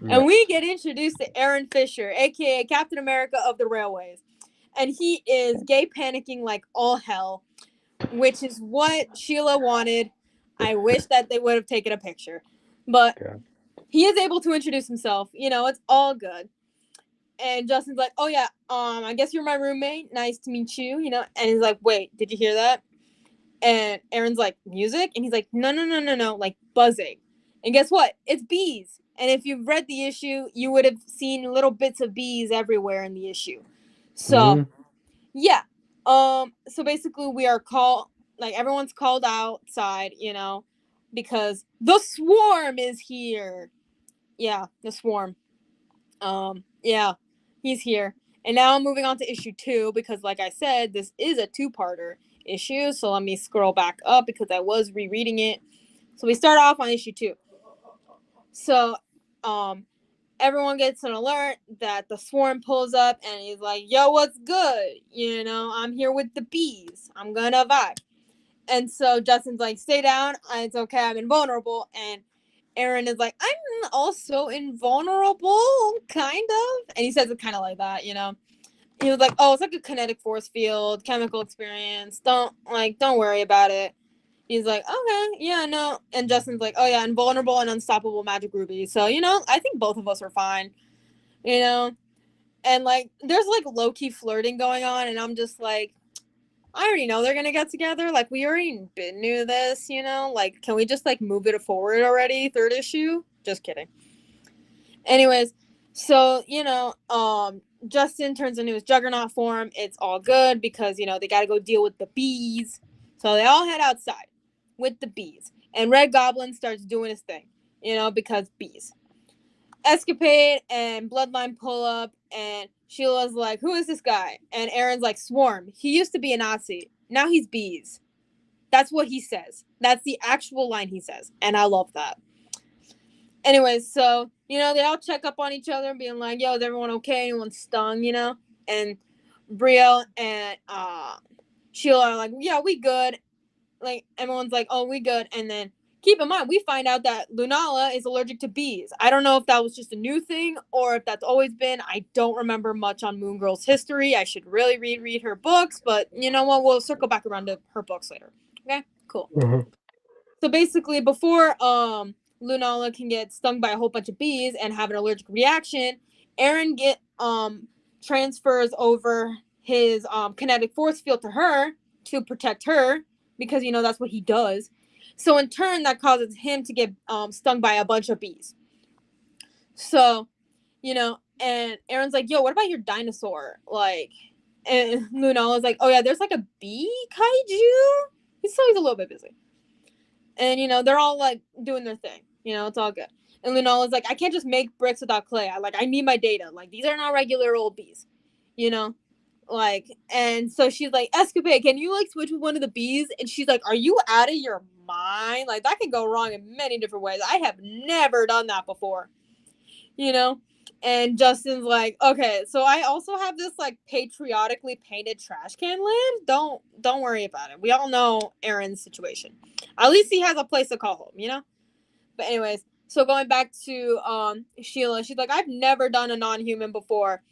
Yeah. And we get introduced to Aaron Fisher, aka Captain America of the Railways. And he is gay panicking like all hell, which is what Sheila wanted. I wish that they would have taken a picture. But he is able to introduce himself. It's all good. And Justin's like, oh yeah, I guess you're my roommate. Nice to meet you, And he's like, wait, did you hear that? And Aaron's like, music? And he's like, no, like buzzing. And guess what? It's bees. And if you've read the issue, you would have seen little bits of bees everywhere in the issue. So, yeah. So basically we are called, like everyone's called outside, because the swarm is here. Yeah, the swarm. Yeah, he's here. And now I'm moving on to issue 2 because like I said, this is a 2-parter issue. So let me scroll back up because I was rereading it. So we start off on issue 2. So, everyone gets an alert that the swarm pulls up and he's like, yo, what's good? I'm here with the bees. I'm gonna vibe. And so Justin's like, stay down. It's okay. I'm invulnerable. And Aaron is like, I'm also invulnerable, kind of. And he says it kind of like that, He was like, oh, it's like a kinetic force field, chemical experience. Don't worry about it. He's like, okay, yeah, no. And Justin's like, oh yeah, invulnerable and unstoppable magic ruby. So, I think both of us are fine, And like, there's like low-key flirting going on. And I'm just like, I already know they're going to get together. Like, we already knew this, Like, can we just like move it forward already? 3rd issue? Just kidding. Anyways, so, Justin turns into his Juggernaut form. It's all good because, they got to go deal with the bees. So they all head outside with the bees. And Red Goblin starts doing his thing, because bees. Escapade and Bloodline pull up, and Sheila's like, who is this guy? And Aaron's like, Swarm. He used to be a Nazi. Now he's bees. That's what he says. That's the actual line he says. And I love that. Anyways, so, they all check up on each other, being like, yo, is everyone okay? Anyone stung, And Brielle and Sheila are like, yeah, we good. Like, everyone's like, oh, we good. And then keep in mind, we find out that Lunella is allergic to bees. I don't know if that was just a new thing or if that's always been. I don't remember much on Moon Girl's history. I should really reread her books, but you know what? We'll circle back around to her books later. Okay, cool. So basically, before Lunella can get stung by a whole bunch of bees and have an allergic reaction, Aaron transfers over his kinetic force field to her to protect her. Because, that's what he does. So, in turn, that causes him to get stung by a bunch of bees. So, and Aaron's like, yo, what about your dinosaur? Like, and Lunella's like, oh, yeah, there's like a bee kaiju. He's a little bit busy. And, they're all, like, doing their thing. It's all good. And Lunella's like, I can't just make bricks without clay. I need my data. Like, these are not regular old bees. Like, and so she's like, Escapade, can you like switch with one of the bees? And she's like, are you out of your mind? Like, that can go wrong in many different ways. I have never done that before, and Justin's like, okay, so I also have this like patriotically painted trash can lid. Don't worry about it. We all know Aaron's situation. At least he has a place to call home, But anyways, So going back to Sheila, she's like, I've never done a non-human before.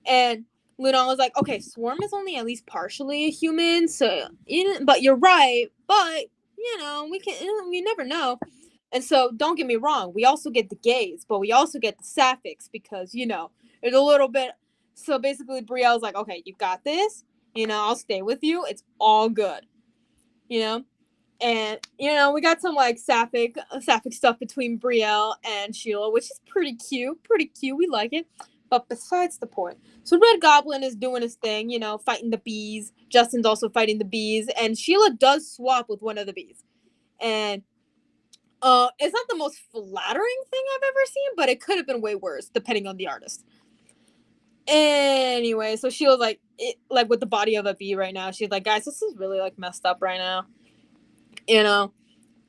And Luna was like, okay, Swarm is only at least partially a human, so but you're right, but we never know. And so don't get me wrong, we also get the gays, but we also get the sapphics because there's a little bit. So basically Brielle's like, okay, you got this, I'll stay with you, it's all good. And we got some like sapphic stuff between Brielle and Sheila, which is pretty cute. We like it. But besides the point, so Red Goblin is doing his thing, fighting the bees. Justin's also fighting the bees, and Sheila does swap with one of the bees. And it's not the most flattering thing I've ever seen, but it could have been way worse depending on the artist. Anyway, so Sheila's like with the body of a bee right now. She's like, guys, this is really like messed up right now.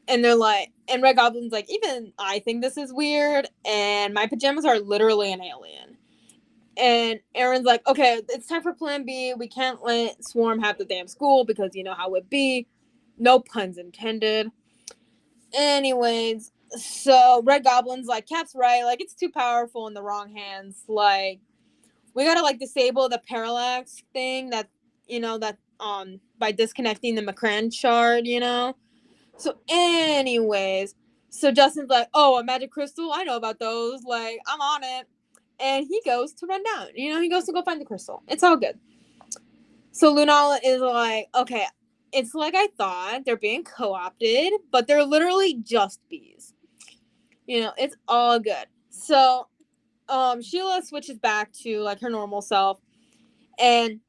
And they're like, and Red Goblin's like, even I think this is weird, and my pajamas are literally an alien. And Aaron's like, okay, it's time for plan B. We can't let Swarm have the damn school because you know how it be. No puns intended. Anyways, so Red Goblin's like, Cap's right, like it's too powerful in the wrong hands. Like, we gotta like disable the parallax thing that by disconnecting the Macran shard, So anyways, so Justin's like, oh, a magic crystal? I know about those. Like, I'm on it. And he goes to run down. He goes to go find the crystal. It's all good. So Lunala is like, okay, it's like I thought. They're being co-opted, but they're literally just bees. It's all good. So Sheila switches back to like her normal self. And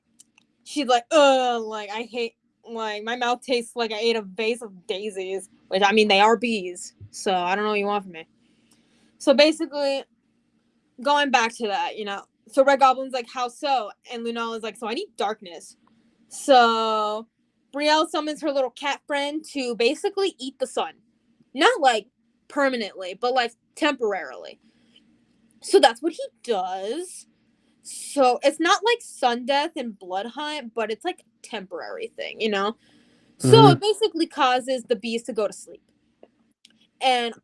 she's like, like I hate, like my mouth tastes like I ate a vase of daisies, which I mean they are bees, so I don't know what you want from me. So basically, going back to that, so Red Goblin's like, how so? And Lunala's like, so I need darkness. So Brielle summons her little cat friend to basically eat the sun, not like permanently, but like temporarily. So that's what he does. So it's not like sun death and blood hunt, but it's like a temporary thing, So it basically causes the bees to go to sleep. And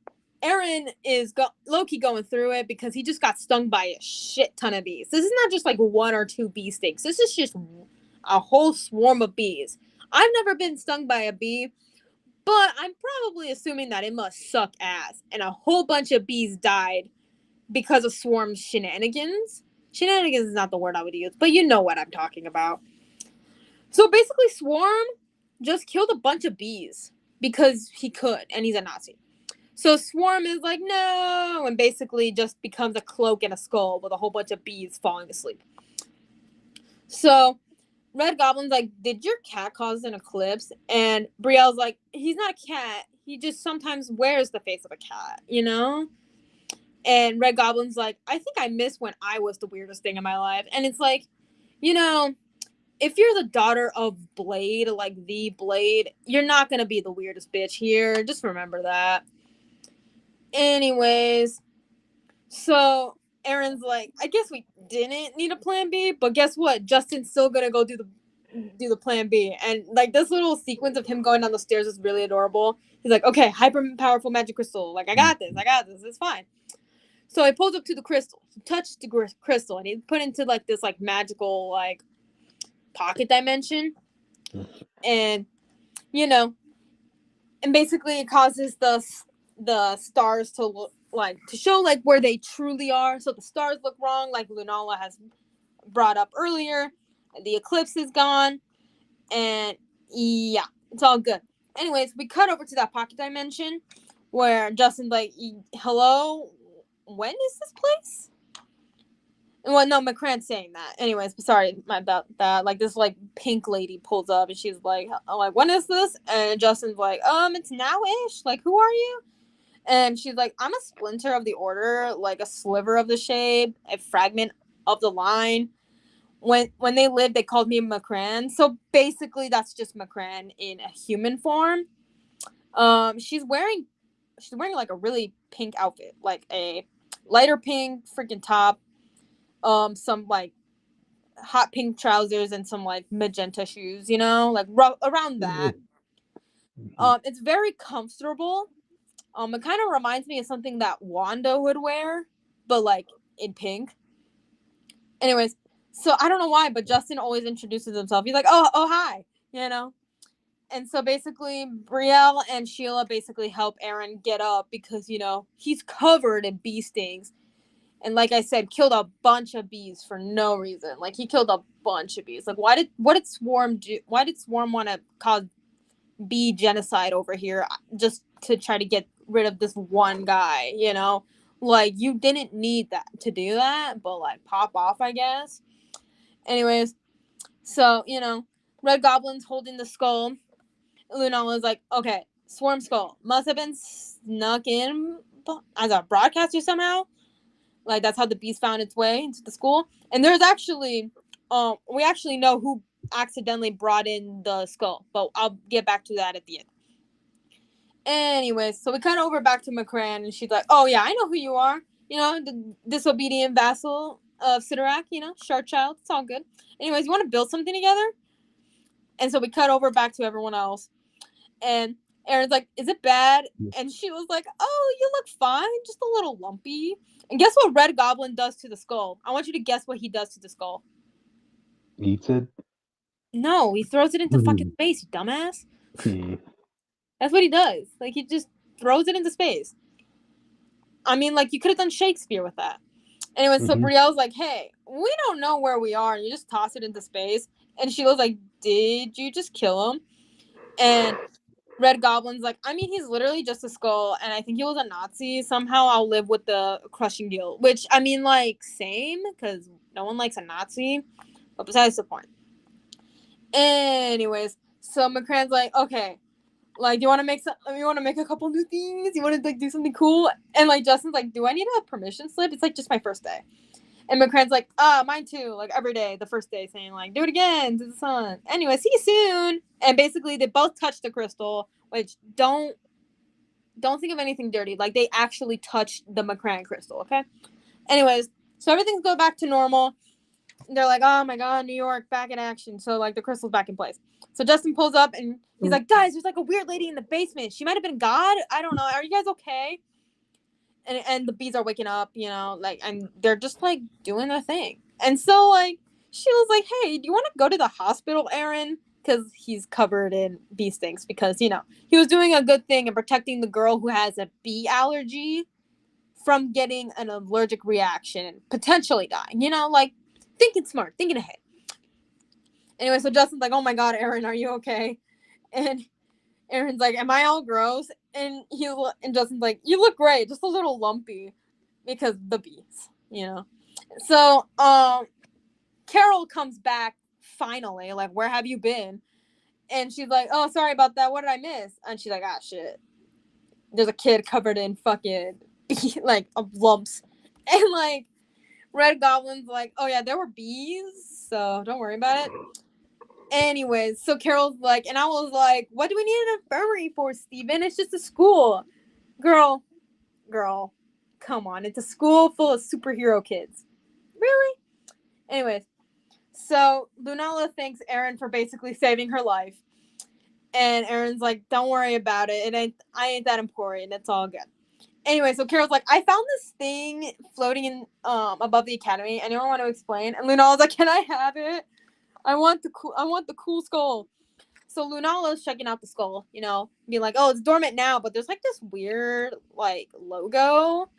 Aaron is low-key going through it because he just got stung by a shit ton of bees. This is not just like one or two bee stings. This is just a whole swarm of bees. I've never been stung by a bee, but I'm probably assuming that it must suck ass. And a whole bunch of bees died because of Swarm shenanigans. Shenanigans is not the word I would use, but you know what I'm talking about. So basically, Swarm just killed a bunch of bees because he could, and he's a Nazi. So Swarm is like, no, and basically just becomes a cloak and a skull with a whole bunch of bees falling asleep. So Red Goblin's like, did your cat cause an eclipse? And Brielle's like, he's not a cat. He just sometimes wears the face of a cat, And Red Goblin's like, I think I miss when I was the weirdest thing in my life. And it's like, if you're the daughter of Blade, like the Blade, you're not going to be the weirdest bitch here. Just remember that. Anyways, so Aaron's like, I guess we didn't need a plan B, but guess what? Justin's still going to go do the plan B. And like this little sequence of him going down the stairs is really adorable. He's like, okay, hyper powerful magic crystal. Like, I got this. It's fine. So he pulls up to the crystal. He touched the crystal, and he put into like this like magical like pocket dimension, and and basically it causes the stars to look like to show like where they truly are. So the stars look wrong, like Lunala has brought up earlier. The eclipse is gone, and yeah, it's all good. Anyways, we cut over to that pocket dimension where Justin's like, hello. When is this place? Well, no, Macran's saying that. Anyways, sorry about that. Like this, like pink lady pulls up and she's like, when is this? And Justin's like, it's now-ish. Like, who are you? And she's like, I'm a splinter of the order, like a sliver of the shade, a fragment of the line. When they lived, they called me Macran. So basically, that's just Macran in a human form. She's wearing like a really pink outfit, like a lighter pink freaking top, some like hot pink trousers and some like magenta shoes, like around that. It's very comfortable. It kind of reminds me of something that Wanda would wear, but like in pink. Anyways, so I don't know why, but Justin always introduces himself. He's like, oh, hi, you know? And so basically, Brielle and Sheila basically help Aaron get up because, you know, he's covered in bee stings. And like I said, killed a bunch of bees for no reason. Like, he killed a bunch of bees. Like, what did Swarm do? Why did Swarm want to cause bee genocide over here just to try to get rid of this one guy, you know? Like, you didn't need that to do that, but like, pop off, I guess. Anyways, so, you know, Red Goblin's holding the skull. Lunala's like, okay, Swarm skull must have been snuck in as a broadcaster somehow. Like, that's how the beast found its way into the school. And there's actually, we actually know who accidentally brought in the skull, but I'll get back to that at the end. Anyways, so we cut over back to McCran, and she's like, oh yeah, I know who you are. You know, the disobedient vassal of Sidorak, you know, Shark Child. It's all good. Anyways, you want to build something together? And so we cut over back to everyone else. And Aaron's like, is it bad? And she was like, oh, you look fine, just a little lumpy. And guess what Red Goblin does to the skull? I want you to guess what he does to the skull. Eats it? No, he throws it into fucking space, you dumbass. That's what he does. Like, he just throws it into space. I mean, like, you could have done Shakespeare with that. Anyway, so Brielle's like, hey, we don't know where we are, and you just toss it into space. And she was like, did you just kill him? And Red Goblin's like, I mean, he's literally just a skull, and I think he was a Nazi. Somehow I'll live with the crushing deal. Which, I mean, like, same, because no one likes a Nazi. But besides the point. Anyways, so McCran's like, okay, like, you want to make a couple new things? You want to, like, do something cool? And, like, Justin's like, do I need a permission slip? It's, like, just my first day. And McCran's like, mine too. Like, every day, the first day, saying, like, do it again to the sun. Anyway, see you soon. And basically, they both touched the crystal, which don't think of anything dirty. Like, they actually touched the McCran crystal, okay? Anyways, so everything's go back to normal. They're like, oh my god, New York, back in action. So, like, the crystal's back in place. So Justin pulls up, and he's like, guys, there's, like, a weird lady in the basement. She might have been God. I don't know. Are you guys okay? And the bees are waking up, you know, like, and they're just, like, doing their thing. And so, like, she was like, hey, do you want to go to the hospital, Aaron? Because he's covered in bee stings. Because, you know, he was doing a good thing and protecting the girl who has a bee allergy from getting an allergic reaction and potentially dying. You know, like, thinking smart, thinking ahead. Anyway, so Justin's like, oh my god, Aaron, are you okay? And Aaron's like, am I all gross? And Justin's like, you look great, just a little lumpy because the bees, you know. So Carol comes back finally, like, where have you been? And she's like, oh, sorry about that, what did I miss? And she's like, ah, shit, there's a kid covered in fucking like lumps. And like Red Goblin's like, oh yeah, there were bees, so don't worry about it. Anyways, so Carol's like, and I was like, what do we need an infirmary for, Steven? It's just a school. Girl, come on. It's a school full of superhero kids. Really? Anyways, so Lunala thanks Aaron for basically saving her life. And Aaron's like, don't worry about it. I ain't that important. It's all good. Anyway, so Carol's like, I found this thing floating in above the academy. Anyone want to explain? And Lunala's like, can I have it? I want the cool skull. So Lunala's checking out the skull, you know, being like, oh, it's dormant now, but there's like this weird like logo.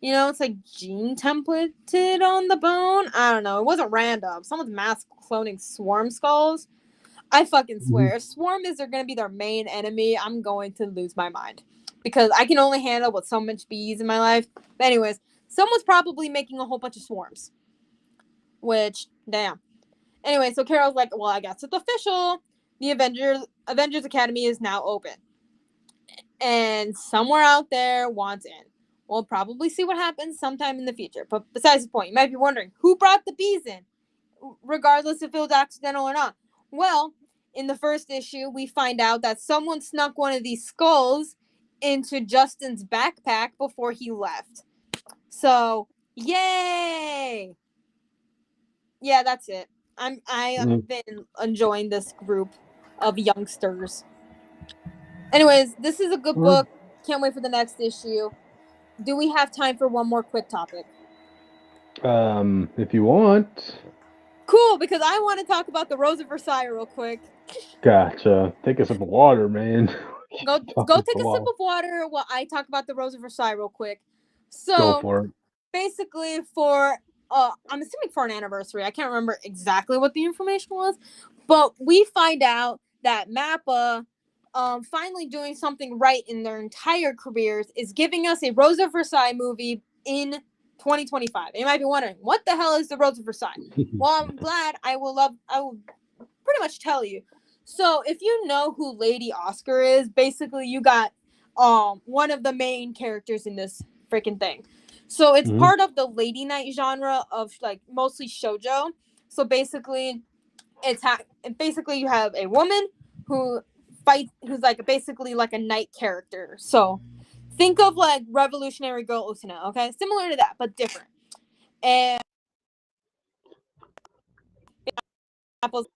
You know, it's like gene templated on the bone. I don't know. It wasn't random. Someone's mass cloning swarm skulls. I fucking swear, if Swarm is going to be their main enemy, I'm going to lose my mind. Because I can only handle with so much bees in my life. But anyways, someone's probably making a whole bunch of swarms. Which, damn. Anyway, so Carol's like, well, I guess it's official. The Avengers Academy is now open. And somewhere out there wants in. We'll probably see what happens sometime in the future. But besides the point, you might be wondering, who brought the bees in? Regardless if it was accidental or not. Well, in the first issue, we find out that someone snuck one of these skulls into Justin's backpack before he left. So, yay! Yeah, that's it. I have been enjoying this group of youngsters. Anyways, this is a good book. Can't wait for the next issue. Do we have time for one more quick topic? If you want. Cool, because I want to talk about the Rose of Versailles real quick. Gotcha. Take a sip of water, man. Go take a sip of water while I talk about the Rose of Versailles real quick. So Go for it. basically for I'm assuming for an anniversary. I can't remember exactly what the information was, but we find out that MAPPA finally doing something right in their entire careers is giving us a Rose of Versailles movie in 2025. You might be wondering, what the hell is the Rose of Versailles? Well, I'm glad I will pretty much tell you. So if you know who Lady Oscar is, basically you got one of the main characters in this freaking thing. So it's part of the Lady Knight genre of like mostly shoujo. So basically basically you have a woman who's like basically like a knight character. So think of like Revolutionary Girl Utena, okay? Similar to that, but different. And apples.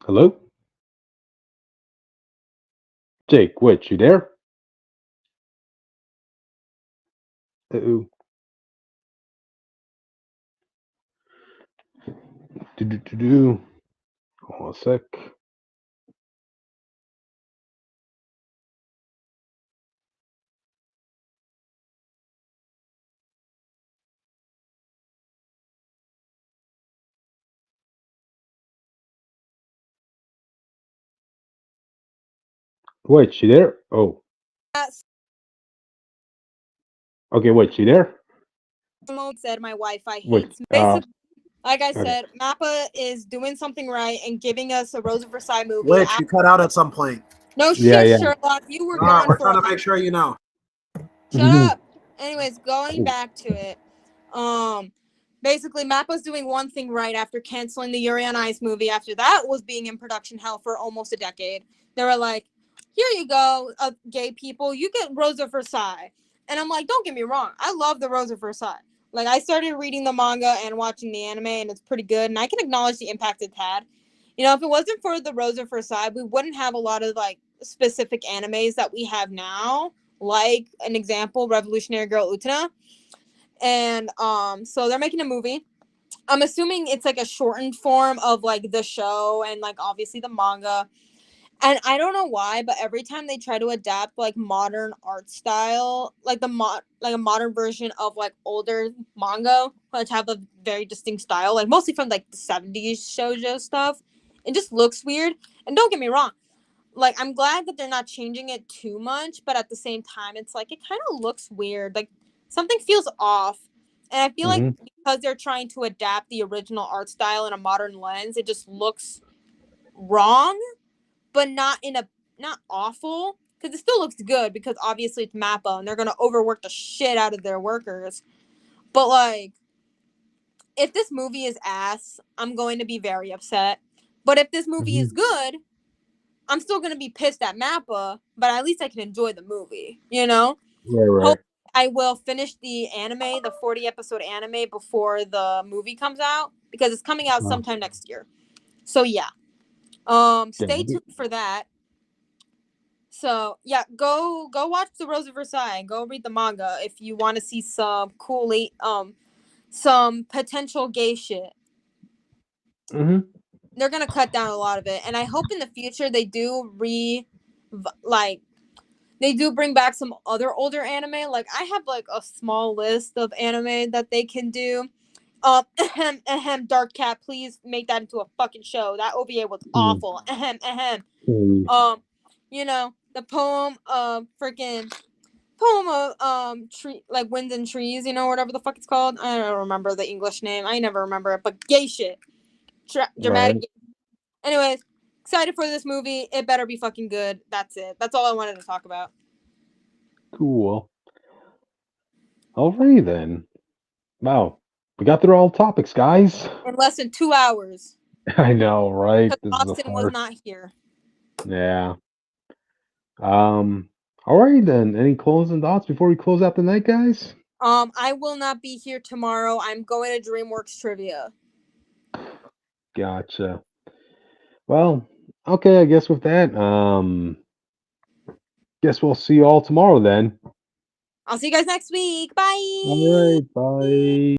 Hello? Jake, Witch, you there? Uh-oh. Do. Hold on a sec. Witch, you there? Oh. Okay, Witch, you there? Said my Wi-Fi Witch, hates. Basically, like I okay. said, MAPPA is doing something right and giving us a Rose of Versailles movie. Which you cut out at some point. No Yeah, shit, yeah. Sherlock. You were All right, gone we're for trying to make sure you know. Shut up. Anyways, going back to it. Basically MAPPA's doing one thing right after canceling the Yuri on Ice movie after that was being in production hell for almost a decade. They were like, here you go, gay people, you get Rose of Versailles. And I'm like, don't get me wrong, I love the Rose of Versailles. Like, I started reading the manga and watching the anime, and it's pretty good, and I can acknowledge the impact it's had. You know, if it wasn't for the Rose of Versailles, we wouldn't have a lot of like specific animes that we have now, like an example, Revolutionary Girl Utena. And so they're making a movie. I'm assuming it's like a shortened form of like the show and like obviously the manga. And I don't know why, but every time they try to adapt like modern art style, like like a modern version of like older manga, which have a very distinct style, like mostly from like the 70s shoujo stuff, it just looks weird. And don't get me wrong, like I'm glad that they're not changing it too much, but at the same time, it's like it kind of looks weird. Like something feels off. And I feel like because they're trying to adapt the original art style in a modern lens, it just looks wrong, but not awful, because it still looks good because obviously it's MAPPA and they're gonna overwork the shit out of their workers. But like, if this movie is ass, I'm going to be very upset. But if this movie is good, I'm still gonna be pissed at MAPPA, but at least I can enjoy the movie, you know? Right. Hope I will finish the anime, the 40 episode anime before the movie comes out, because it's coming out sometime next year. So yeah. Stay tuned for that. So yeah, go watch the Rose of Versailles. Go read the manga if you want to see some cool some potential gay shit. They're gonna cut down a lot of it, and I hope in the future they do they do bring back some other older anime. Like I have like a small list of anime that they can do. Dark Cat, please make that into a fucking show. That OVA was awful. You know, the poem of tree, like Winds and Trees, you know, whatever the fuck it's called. I don't remember the English name. I never remember it, but gay shit. Dramatic. Right. Anyways, excited for this movie. It better be fucking good. That's it. That's all I wanted to talk about. Cool. Alrighty then. Wow. We got through all topics, guys. In less than 2 hours. I know, right? Austin was not here. Yeah. Alright then. Any closing thoughts before we close out the night, guys? I will not be here tomorrow. I'm going to DreamWorks Trivia. Gotcha. Well, okay, I guess with that, guess we'll see you all tomorrow then. I'll see you guys next week. Bye. All right, bye.